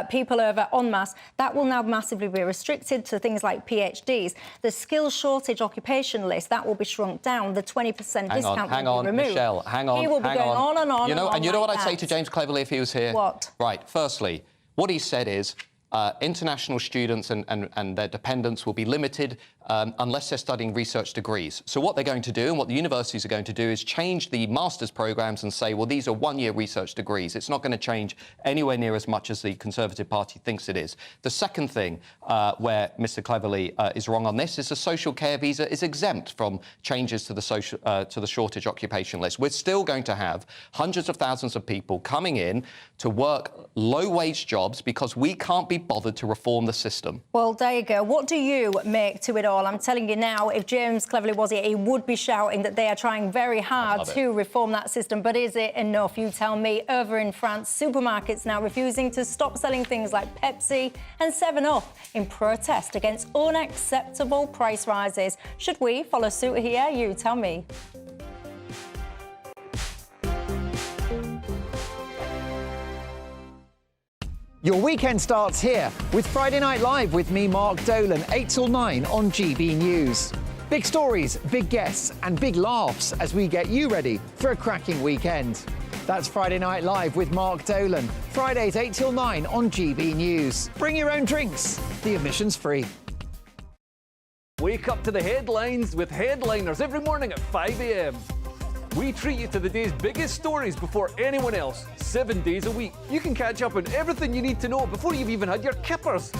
people over en masse, that will now massively be restricted to things like PhDs. The skills shortage occupation list, that will be shrunk down. The 20% discount will be removed. Michelle, hang on. He will be going on and on. You know, and you know like what I'd say to James Cleverly if he was here? What? Right, firstly, what he said is international students and their dependents will be limited unless they're studying research degrees. So what they're going to do and what the universities are going to do is change the master's programmes and say, well, these are one-year research degrees. It's not going to change anywhere near as much as the Conservative Party thinks it is. The second thing where Mr Cleverly is wrong on this is the social care visa is exempt from changes to the shortage occupation list. We're still going to have hundreds of thousands of people coming in to work low-wage jobs because we can't be bothered to reform the system. Well, there you go. What do you make to it all? I'm telling you now, if James Cleverly was here, he would be shouting that they are trying very hard to reform that system. But is it enough? You tell me. Over in France, supermarkets now refusing to stop selling things like Pepsi and 7-Up in protest against unacceptable price rises. Should we follow suit here? You tell me. Your weekend starts here with Friday Night Live with me, Mark Dolan, 8 till 9 on GB News. Big stories, big guests and big laughs as we get you ready for a cracking weekend. That's Friday Night Live with Mark Dolan, Fridays 8 till 9 on GB News. Bring your own drinks, the admission's free. Wake up to the headlines with headliners every morning at 5 a.m. We treat you to the day's biggest stories before anyone else, 7 days a week. You can catch up on everything you need to know before you've even had your kippers.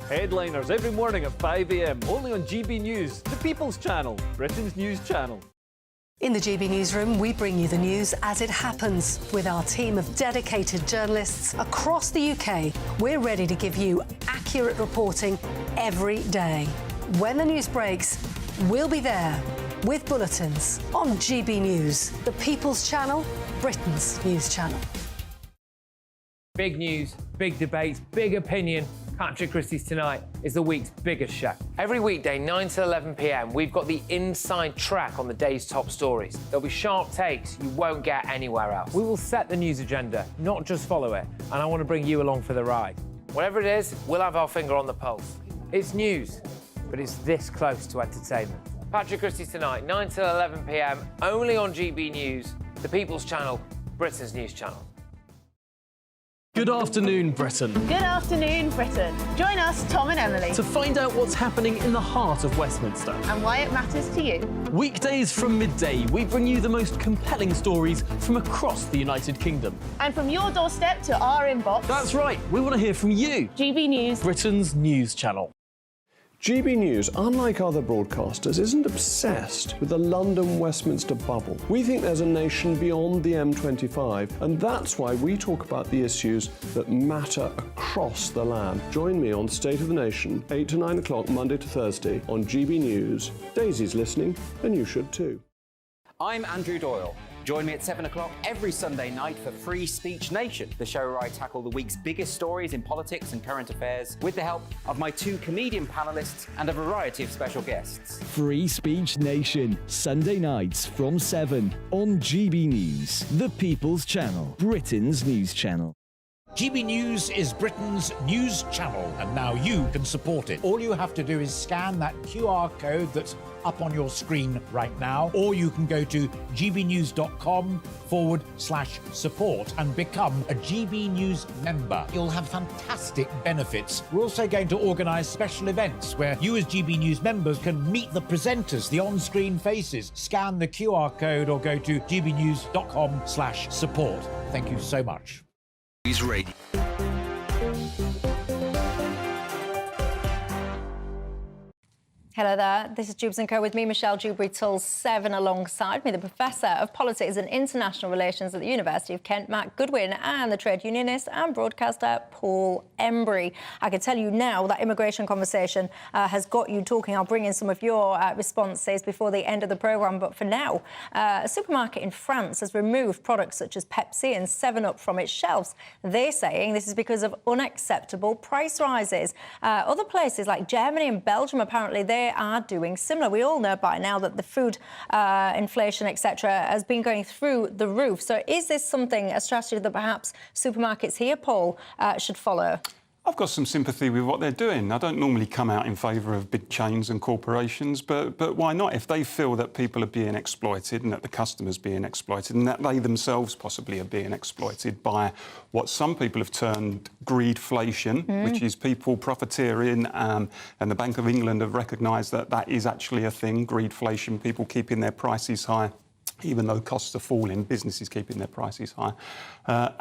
Headliners every morning at 5 a.m, only on GB News, the People's Channel, Britain's news channel. In the GB Newsroom, we bring you the news as it happens. With our team of dedicated journalists across the UK, we're ready to give you accurate accurate reporting every day. When the news breaks, we'll be there with bulletins on GB News, the People's Channel, Britain's news channel. Big news, big debates, big opinion. Patrick Christie's Tonight is the week's biggest show. Every weekday, 9 to 11 p.m, we've got the inside track on the day's top stories. There'll be sharp takes you won't get anywhere else. We will set the news agenda, not just follow it, and I want to bring you along for the ride. Whatever it is, we'll have our finger on the pulse. It's news, but it's this close to entertainment. Patrick Christie's Tonight, 9 to 11 p.m, only on GB News, the People's Channel, Britain's news channel. Good afternoon, Britain. Good afternoon, Britain. Join us, Tom and Emily, To find out what's happening in the heart of Westminster. and why it matters to you. Weekdays from midday, we bring you the most compelling stories from across the United Kingdom. And from your doorstep to our inbox. That's right, we want to hear from you. GB News, Britain's news channel. GB News, unlike other broadcasters, isn't obsessed with the London-Westminster bubble. We think there's a nation beyond the M25, and that's why we talk about the issues that matter across the land. Join me on State of the Nation, 8 to 9 o'clock, Monday to Thursday, on GB News. Daisy's listening, and you should too. I'm Andrew Doyle. Join me at 7 o'clock every Sunday night for Free Speech Nation, the show where I tackle the week's biggest stories in politics and current affairs with the help of my two comedian panellists and a variety of special guests. Free Speech Nation, Sunday nights from 7 on GB News, the People's Channel, Britain's news channel. GB News is Britain's news channel, and now you can support it. All you have to do is scan that QR code that's up on your screen right now, or you can go to gbnews.com/support and become a GB News member. You'll have fantastic benefits. We're also going to organise special events where you as GB News members can meet the presenters, the on-screen faces. Scan the QR code or go to gbnews.com/support. Thank you so much. Radio. Hello there, this is Dewbs & Co with me, Michelle Dewberry, till 7, alongside me, the Professor of Politics and International Relations at the University of Kent, Matt Goodwin, and the trade unionist and broadcaster, Paul Embry. I can tell you now that immigration conversation has got you talking. I'll bring in some of your responses before the end of the programme, but for now, a supermarket in France has removed products such as Pepsi and 7-Up from its shelves. They're saying this is because of unacceptable price rises. Other places like Germany and Belgium, apparently, they are doing similar. We all know by now that the food inflation, etc., has been going through the roof. So is this something, a strategy that perhaps supermarkets here, Paul, should follow? I've got some sympathy with what they're doing. I don't normally come out in favour of big chains and corporations, but why not? If they feel that people are being exploited and that the customer's being exploited and that they themselves possibly are being exploited by what some people have termed greedflation, which is people profiteering, and the Bank of England have recognised that that is actually a thing, greedflation, people keeping their prices high. Even though costs are falling, businesses keeping their prices high,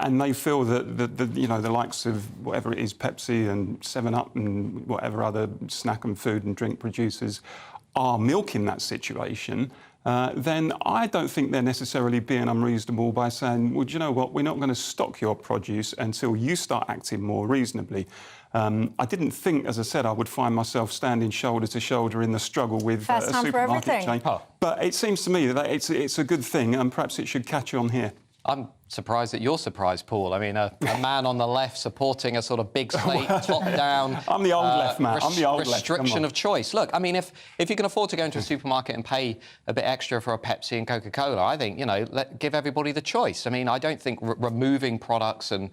and they feel that the likes of whatever it is, Pepsi and 7-Up and whatever other snack and food and drink producers are milking that situation. Then I don't think they're necessarily being unreasonable by saying, well, do you know what, we're not going to stock your produce until you start acting more reasonably. I didn't think, as I said, I would find myself standing shoulder to shoulder in the struggle with a supermarket chain. But it seems to me that it's a good thing, and perhaps it should catch on here. I'm surprised that you're surprised, Paul. I mean, a man on the left supporting a sort of big slate, top-down... I'm the old left, man. I'm the old left. Restriction of choice. Look, I mean, if you can afford to go into a supermarket and pay a bit extra for a Pepsi and Coca-Cola, I think, give everybody the choice. I mean, I don't think removing products and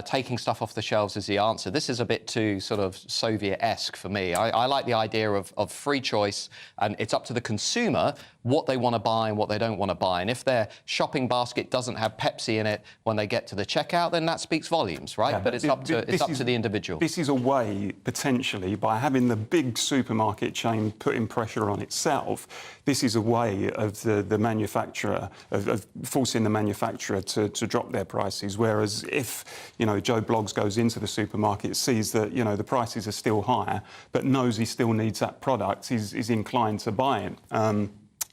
taking stuff off the shelves is the answer. This is a bit too sort of Soviet-esque for me. I like the idea of free choice, and it's up to the consumer what they want to buy and what they don't want to buy. And if their shopping basket doesn't have Pepsi in it when they get to the checkout, then that speaks volumes, right? Yeah, but it's up to the individual. This is a way, potentially, by having the big supermarket chain putting pressure on itself, this is a way of the manufacturer, of forcing the manufacturer to drop their prices. Whereas if, Joe Bloggs goes into the supermarket, sees that, the prices are still higher, but knows he still needs that product, is inclined to buy it.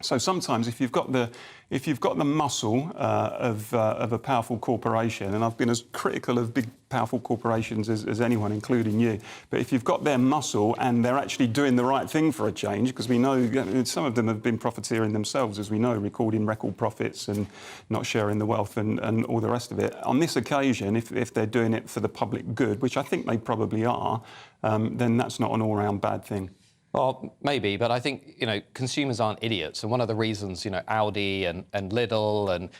So sometimes, if you've got the muscle of a powerful corporation, and I've been as critical of big, powerful corporations as anyone, including you, but if you've got their muscle and they're actually doing the right thing for a change, because we know some of them have been profiteering themselves, as we know, recording record profits and not sharing the wealth and all the rest of it. On this occasion, if they're doing it for the public good, which I think they probably are, then that's not an all-round bad thing. Well, maybe, but I think, you know, consumers aren't idiots. And one of the reasons, you know, Audi and Lidl and,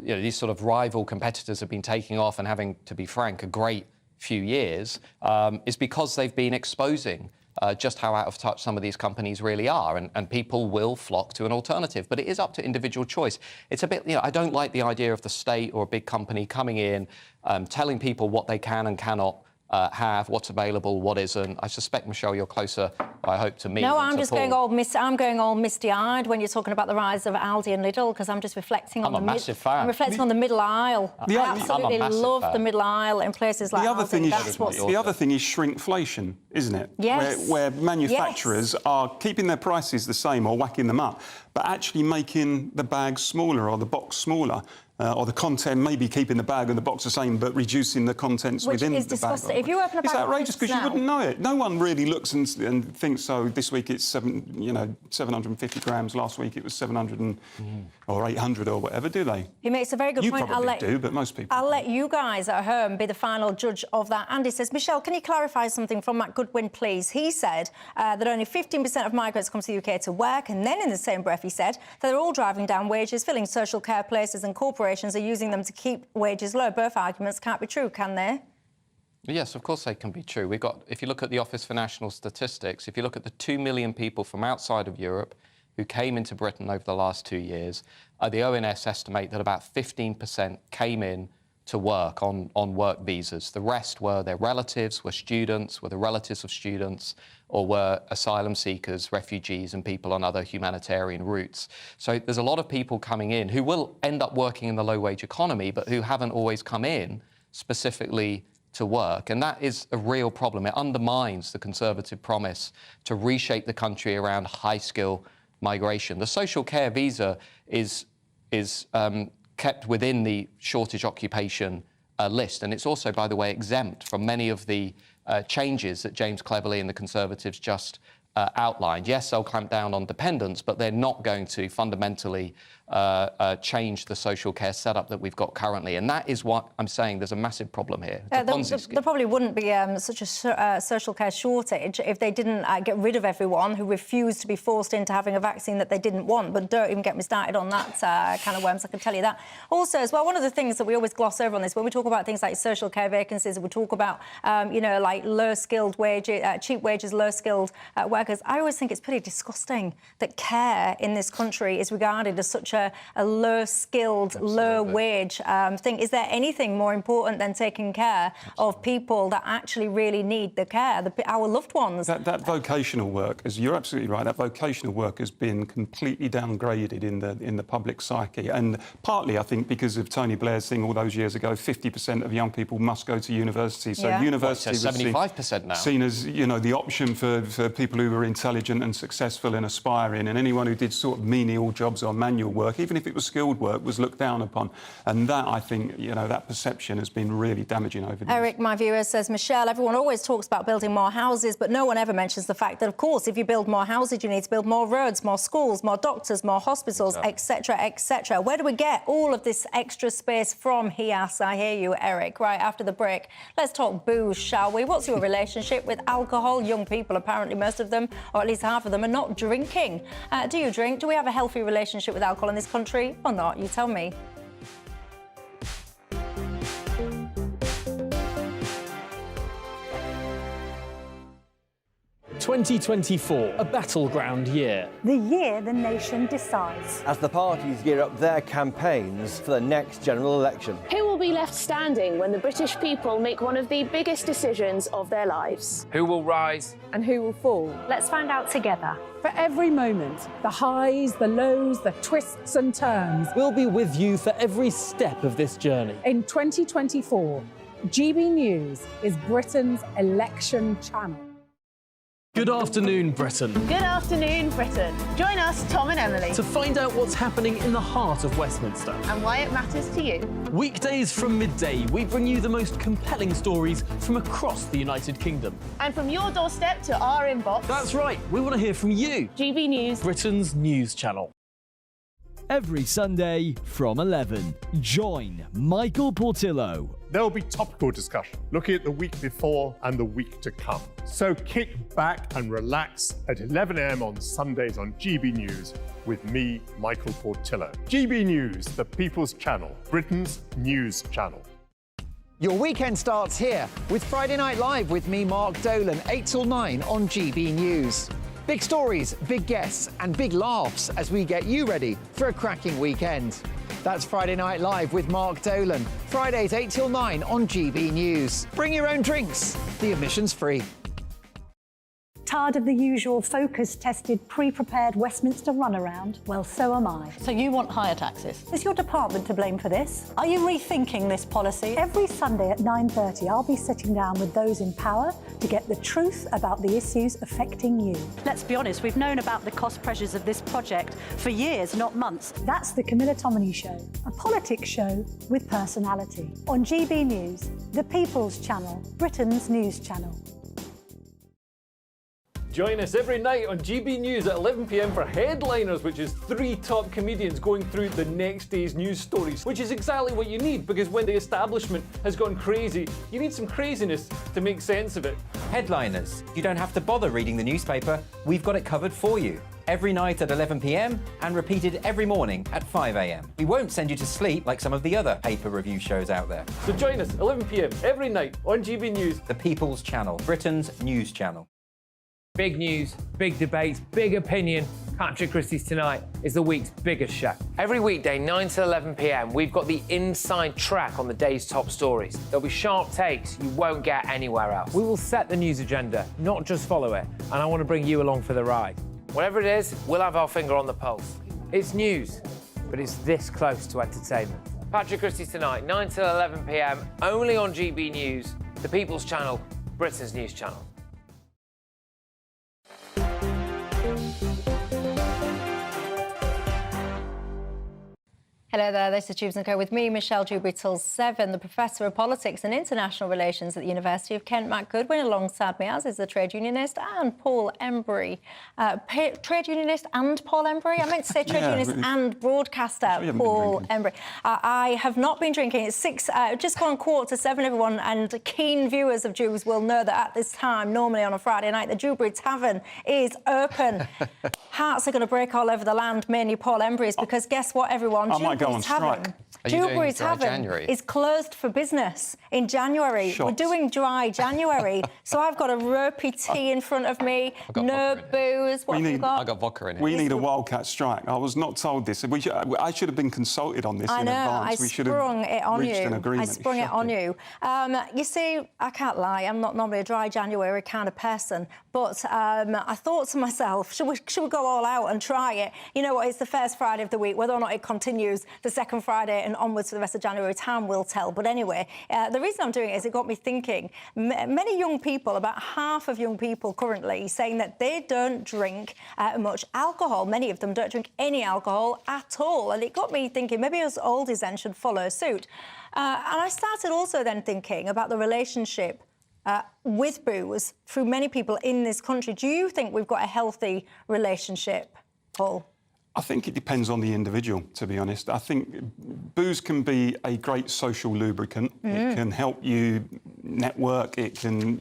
you know, these sort of rival competitors have been taking off and having, to be frank, a great few years, is because they've been exposing just how out of touch some of these companies really are. And people will flock to an alternative. But it is up to individual choice. It's a bit, you know, I don't like the idea of the state or a big company coming in, telling people what they can and cannot have, what's available, what isn't. I suspect, Michelle, you're closer, I hope, to me. No, I'm just going all misty-eyed when you're talking about the rise of Aldi and Lidl, because I'm just reflecting on I'm a reflecting on the middle aisle. I absolutely love the middle aisle in places like Aldi. The other thing is shrinkflation, isn't it? Yes. Where manufacturers are keeping their prices the same or whacking them up, but actually making the bag smaller or the box smaller. Or the content, maybe keeping the bag and the box the same, but reducing the contents within the bag. Which is disgusting. If you open a bag, it's outrageous because you wouldn't know it. No one really looks and thinks, so this week it's 750 grams. Last week it was 700 or 800 or whatever, do they? He makes a very good point. You probably do, but most people. I'll let you guys at home be the final judge of that. Andy says, Michelle, can you clarify something from Matt Goodwin, please? He said that only 15% of migrants come to the UK to work, and then in the same breath he said that they're all driving down wages, filling social care places and corporations are using them to keep wages low. Both arguments can't be true, can they? Yes, of course they can be true. We've got, if you look at the Office for National Statistics, if you look at the 2 million people from outside of Europe who came into Britain over the last 2 years, the ONS estimate that about 15% came in to work on work visas. The rest were their relatives, were students, were the relatives of students, or were asylum seekers, refugees, and people on other humanitarian routes. So there's a lot of people coming in who will end up working in the low-wage economy, but who haven't always come in specifically to work. And that is a real problem. It undermines the Conservative promise to reshape the country around high-skill migration. The social care visa is kept within the shortage occupation list. And it's also, by the way, exempt from many of the changes that James Cleverly and the Conservatives just outlined. Yes, they'll clamp down on dependents, but they're not going to fundamentally change the social care setup that we've got currently. And that is what I'm saying. There's a massive problem here. There probably wouldn't be such a social care shortage if they didn't get rid of everyone who refused to be forced into having a vaccine that they didn't want. But don't even get me started on that kind of worms, I can tell you that. Also, as well, one of the things that we always gloss over on this, when we talk about things like social care vacancies, we talk about, you know, like low-skilled wages, cheap wages, low-skilled workers, I always think it's pretty disgusting that care in this country is regarded as such a low-skilled, low-wage thing. Is there anything more important than taking care of people that actually really need the care, our loved ones? That vocational work, as you're absolutely right, that vocational work has been completely downgraded in the public psyche, and partly, I think, because of Tony Blair's thing all those years ago, 50% of young people must go to university. So university was 75% now. Seen as, you know, the option for people who were intelligent and successful and aspiring, and anyone who did sort of menial jobs or manual work, even if it was skilled work, was looked down upon. And that, I think, you know, that perception has been really damaging over the years. Eric, my viewer, says, Michelle, everyone always talks about building more houses, but no one ever mentions the fact that, of course, if you build more houses, you need to build more roads, more schools, more doctors, more hospitals, etc., etc. Where do we get all of this extra space from? He asks. I hear you, Eric. Right, after the break, let's talk booze, shall we? What's your relationship with alcohol? Young people, apparently most of them, or at least half of them, are not drinking. Do you drink? Do we have a healthy relationship with alcohol in this country or not? You tell me. 2024, a battleground year. The year the nation decides. As the parties gear up their campaigns for the next general election. Who will be left standing when the British people make one of the biggest decisions of their lives? Who will rise? And who will fall? Let's find out together. For every moment, the highs, the lows, the twists and turns. We'll be with you for every step of this journey. In 2024, GB News is Britain's election channel. Good afternoon, Britain. Good afternoon, Britain. Join us, Tom and Emily, To find out what's happening in the heart of Westminster. and why it matters to you. Weekdays from midday, we bring you the most compelling stories from across the United Kingdom. And from your doorstep to our inbox. That's right, we want to hear from you. GB News, Britain's news channel. Every Sunday from 11, join Michael Portillo. There will be topical discussion, looking at the week before and the week to come. So kick back and relax at 11 a.m. on Sundays on GB News with me, Michael Portillo. GB News, the People's Channel, Britain's news channel. Your weekend starts here with Friday Night Live with me, Mark Dolan, 8 till 9 on GB News. Big stories, big guests and big laughs as we get you ready for a cracking weekend. That's Friday Night Live with Mark Dolan, Fridays 8 till 9 on GB News. Bring your own drinks, the admission's free. Tired of the usual focus-tested, pre-prepared Westminster runaround? Well, so am I. So you want higher taxes? Is your department to blame for this? Are you rethinking this policy? Every Sunday at 9:30, I'll be sitting down with those in power to get the truth about the issues affecting you. Let's be honest, we've known about the cost pressures of this project for years, not months. That's the Camilla Tominey Show, a politics show with personality. On GB News, the People's Channel, Britain's news channel. Join us every night on GB News at 11 p.m. for Headliners, which is 3 top comedians going through the next day's news stories, which is exactly what you need, because when the establishment has gone crazy, you need some craziness to make sense of it. Headliners. You don't have to bother reading the newspaper. We've got it covered for you. Every night at 11 p.m. and repeated every morning at 5 a.m. We won't send you to sleep like some of the other paper review shows out there. So join us 11 p.m. every night on GB News. The People's Channel, Britain's news channel. Big news, big debates, big opinion. Patrick Christie's Tonight is the week's biggest show. Every weekday, 9 to 11 p.m, we've got the inside track on the day's top stories. There'll be sharp takes you won't get anywhere else. We will set the news agenda, not just follow it, and I want to bring you along for the ride. Whatever it is, we'll have our finger on the pulse. It's news, but it's this close to entertainment. Patrick Christie's Tonight, 9 to 11 p.m, only on GB News, the People's Channel, Britain's news channel. Hello there, this is Dewbs & Co with me, Michelle Dewberry, till 7, the Professor of Politics and International Relations at the University of Kent, Matt Goodwin, alongside me, as is the trade unionist, and Paul Embry. Trade unionist and Paul Embry? I meant to say trade unionist and broadcaster, Paul Embry. I have not been drinking. It's just gone 6:45, everyone, and keen viewers of Dewbs will know that at this time, normally on a Friday night, the Dewberry Tavern is open. Hearts are going to break all over the land, mainly Paul Embry's, because guess what, everyone? Dewberry Tavern is closed for business in January. We're doing dry January. So I've got a ropey tea in front of me, no booze. What have you got? I got vodka in it. We need a wildcat strike. I was not told this. I should have been consulted on this in advance. I sprung it on you. I sprung it on you. You see, I can't lie. I'm not normally a dry January kind of person, but I thought to myself, should we go all out and try it? You know what? It's the first Friday of the week. Whether or not it continues the second Friday and onwards for the rest of January, time will tell. But anyway, the reason I'm doing it is it got me thinking. Many young people, about half of young people currently, saying that they don't drink much alcohol. Many of them don't drink any alcohol at all. And it got me thinking maybe us oldies then should follow suit. And I started also then thinking about the relationship with booze through many people in this country. Do you think we've got a healthy relationship, Paul? I think it depends on the individual, to be honest. I think booze can be a great social lubricant. It can help you network. It can,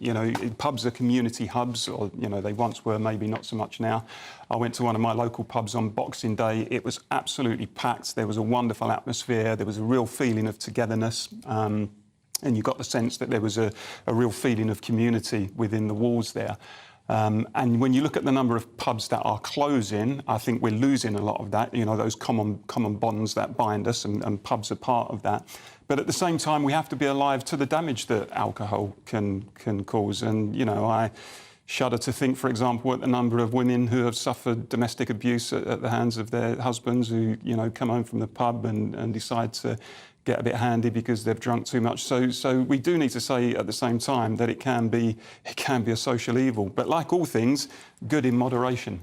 pubs are community hubs, or, they once were, maybe not so much now. I went to one of my local pubs on Boxing Day. It was absolutely packed. There was a wonderful atmosphere. There was a real feeling of togetherness. And you got the sense that there was a real feeling of community within the walls there. And when you look at the number of pubs that are closing, I think we're losing a lot of that, those common bonds that bind us, and pubs are part of that. But at the same time, we have to be alive to the damage that alcohol can cause. And, I shudder to think, for example, at the number of women who have suffered domestic abuse at the hands of their husbands who, come home from the pub and decide to get a bit handy because they've drunk too much. So we do need to say at the same time that it can be a social evil. But like all things, good in moderation.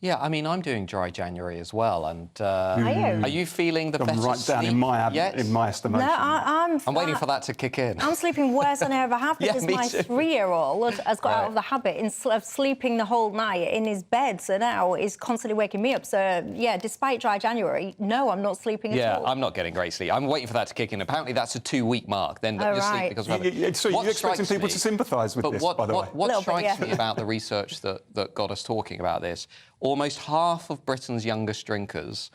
Yeah, I mean, I'm doing dry January as well, and Are you feeling the better right down sleep in yet? my estimation. No, I'm waiting for that to kick in. I'm sleeping worse than I ever have Yeah, because me my too. 3-year-old has got out of the habit of sleeping the whole night in his bed, so now he's constantly waking me up. So, yeah, despite dry January, no, I'm not sleeping at all. Yeah, I'm not getting great sleep. I'm waiting for that to kick in. Apparently, that's a 2-week mark. Then Oh, you right. sleep because of habit. So you're expecting people to sympathise with this, by the way? What strikes me about the research that got us talking about this, almost half of Britain's youngest drinkers,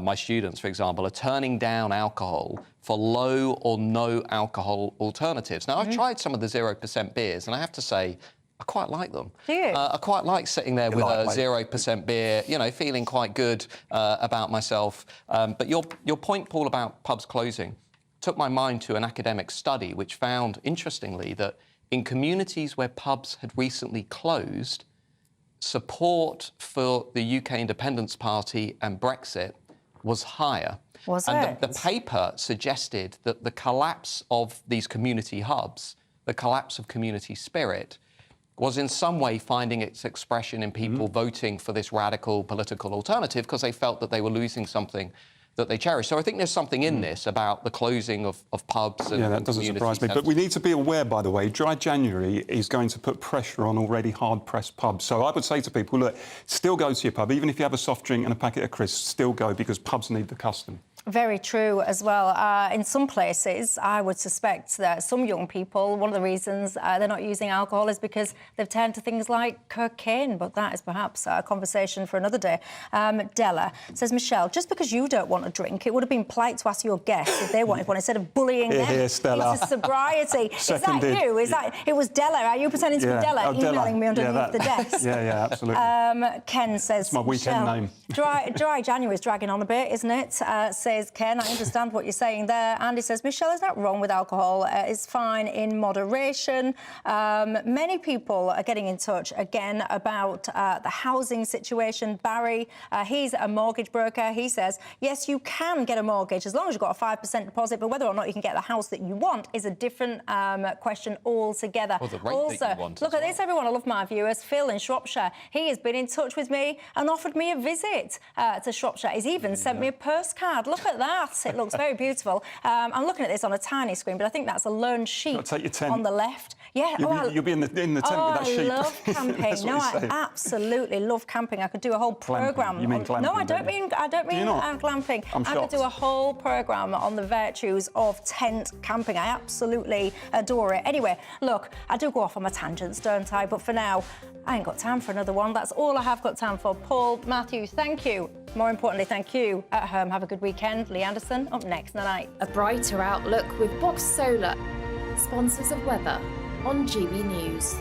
my students, for example, are turning down alcohol for low or no alcohol alternatives. Now, I've tried some of the 0% beers, and I have to say, I quite like them. Do you? I quite like sitting there with a 0% beer, you know, feeling quite good about myself. But your point, Paul, about pubs closing took my mind to an academic study which found, interestingly, that in communities where pubs had recently closed, support for the UK Independence Party and Brexit was higher. Was and it? The paper suggested that the collapse of these community hubs, the collapse of community spirit, was in some way finding its expression in people voting for this radical political alternative because they felt that they were losing something that they cherish. So I think there's something in this about the closing of pubs and that doesn't surprise me. But we need to be aware, by the way, dry January is going to put pressure on already hard-pressed pubs. So I would say to people, look, still go to your pub. Even if you have a soft drink and a packet of crisps, still go because pubs need the custom. Very true as well. In some places, I would suspect that some young people, one of the reasons they're not using alcohol is because they've turned to things like cocaine, but that is perhaps a conversation for another day. Della says, Michelle, just because you don't want a drink, it would have been polite to ask your guests if they wanted one instead of bullying them Here, Stella. into sobriety. Seconded. Is that you? Is that it was Della? Are you pretending to be Della, emailing me underneath the desk? Yeah, absolutely. Ken says, it's my weekend name. Dry January is dragging on a bit, isn't it? Says Ken, I understand what you're saying there. Andy says, Michelle, is not wrong with alcohol. It's fine in moderation. Many people are getting in touch again about the housing situation. Barry, he's a mortgage broker. He says, yes, you can get a mortgage as long as you've got a 5% deposit, but whether or not you can get the house that you want is a different question altogether. Or the rate also, that you want look as at well. this, everyone. I love my viewers. Phil in Shropshire. He has been in touch with me and offered me a visit to Shropshire. He's even sent me a postcard. Look at that. It looks very beautiful. I'm looking at this on a tiny screen, but I think that's a lone sheep take your tent. on the left. Yeah, You'll be in the tent with that sheep. I love camping. No, I absolutely love camping. I could do a whole programme. You mean glamping? No, I don't mean glamping. I could do a whole programme on the virtues of tent camping. I absolutely adore it. Anyway, look, I do go off on my tangents, don't I? But for now, I ain't got time for another one. That's all I have got time for. Paul, Matthew, thank you. More importantly, thank you at home. Have a good weekend. Lee Anderson up next tonight. A brighter outlook with Box Solar, sponsors of weather on GB News.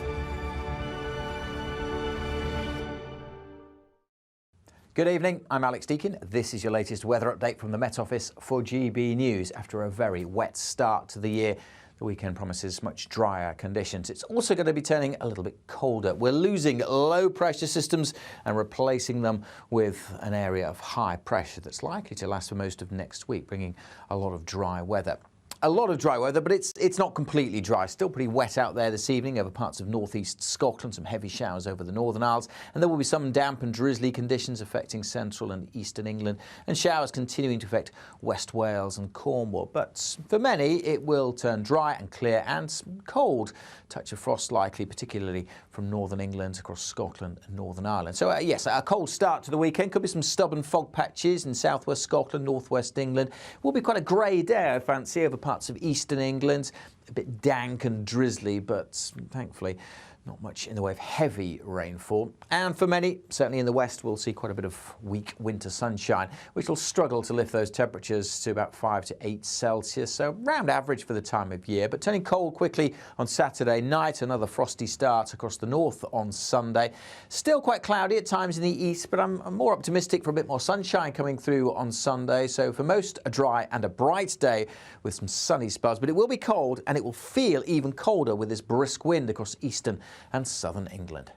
Good evening, I'm Alex Deakin. This is your latest weather update from the Met Office for GB News. After a very wet start to the year, the weekend promises much drier conditions. It's also going to be turning a little bit colder. We're losing low pressure systems and replacing them with an area of high pressure that's likely to last for most of next week, bringing a lot of dry weather. A lot of dry weather, but it's not completely dry. Still pretty wet out there this evening over parts of northeast Scotland, some heavy showers over the Northern Isles, and there will be some damp and drizzly conditions affecting central and eastern England, and showers continuing to affect West Wales and Cornwall. But for many, it will turn dry and clear and cold. Touch of frost likely, particularly from northern England across Scotland and Northern Ireland. So yes, a cold start to the weekend. Could be some stubborn fog patches in southwest Scotland, northwest England. Will be quite a grey day, I fancy, over parts of eastern England. A bit dank and drizzly, but thankfully not much in the way of heavy rainfall. And for many, certainly in the west, we'll see quite a bit of weak winter sunshine, which will struggle to lift those temperatures to about 5 to 8 Celsius, so round average for the time of year. But turning cold quickly on Saturday night, another frosty start across the north on Sunday. Still quite cloudy at times in the east, but I'm more optimistic for a bit more sunshine coming through on Sunday. So for most, a dry and a bright day with some sunny spells, but it will be cold and it will feel even colder with this brisk wind across eastern and southern England.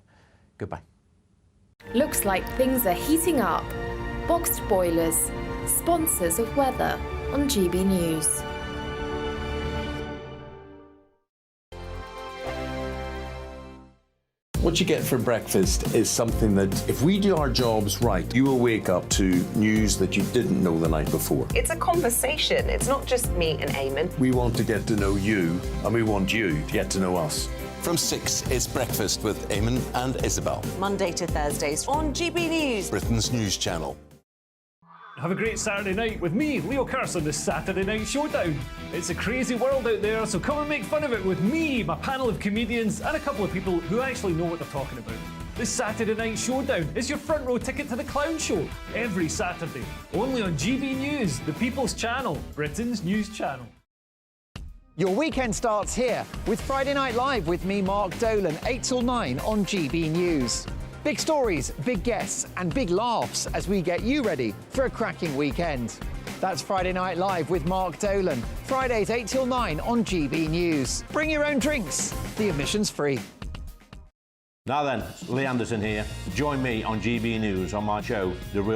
Goodbye. Looks like things are heating up. Boxed boilers, sponsors of weather on GB News. What you get for breakfast is something that, if we do our jobs right, you will wake up to news that you didn't know the night before. It's a conversation. It's not just me and Eamon. We want to get to know you, and we want you to get to know us. From 6, it's Breakfast with Eamon and Isabel. Monday to Thursdays on GB News, Britain's news channel. Have a great Saturday night with me, Leo Curse, on the Saturday Night Showdown. It's a crazy world out there, so come and make fun of it with me, my panel of comedians, and a couple of people who actually know what they're talking about. This Saturday Night Showdown is your front row ticket to the clown show every Saturday, only on GB News, the People's Channel, Britain's news channel. Your weekend starts here with Friday Night Live with me, Mark Dolan, 8 till 9 on GB News. Big stories, big guests and big laughs as we get you ready for a cracking weekend. That's Friday Night Live with Mark Dolan, Fridays 8 till 9 on GB News. Bring your own drinks, the admission's free. Now then, Lee Anderson here. Join me on GB News on my show, The Real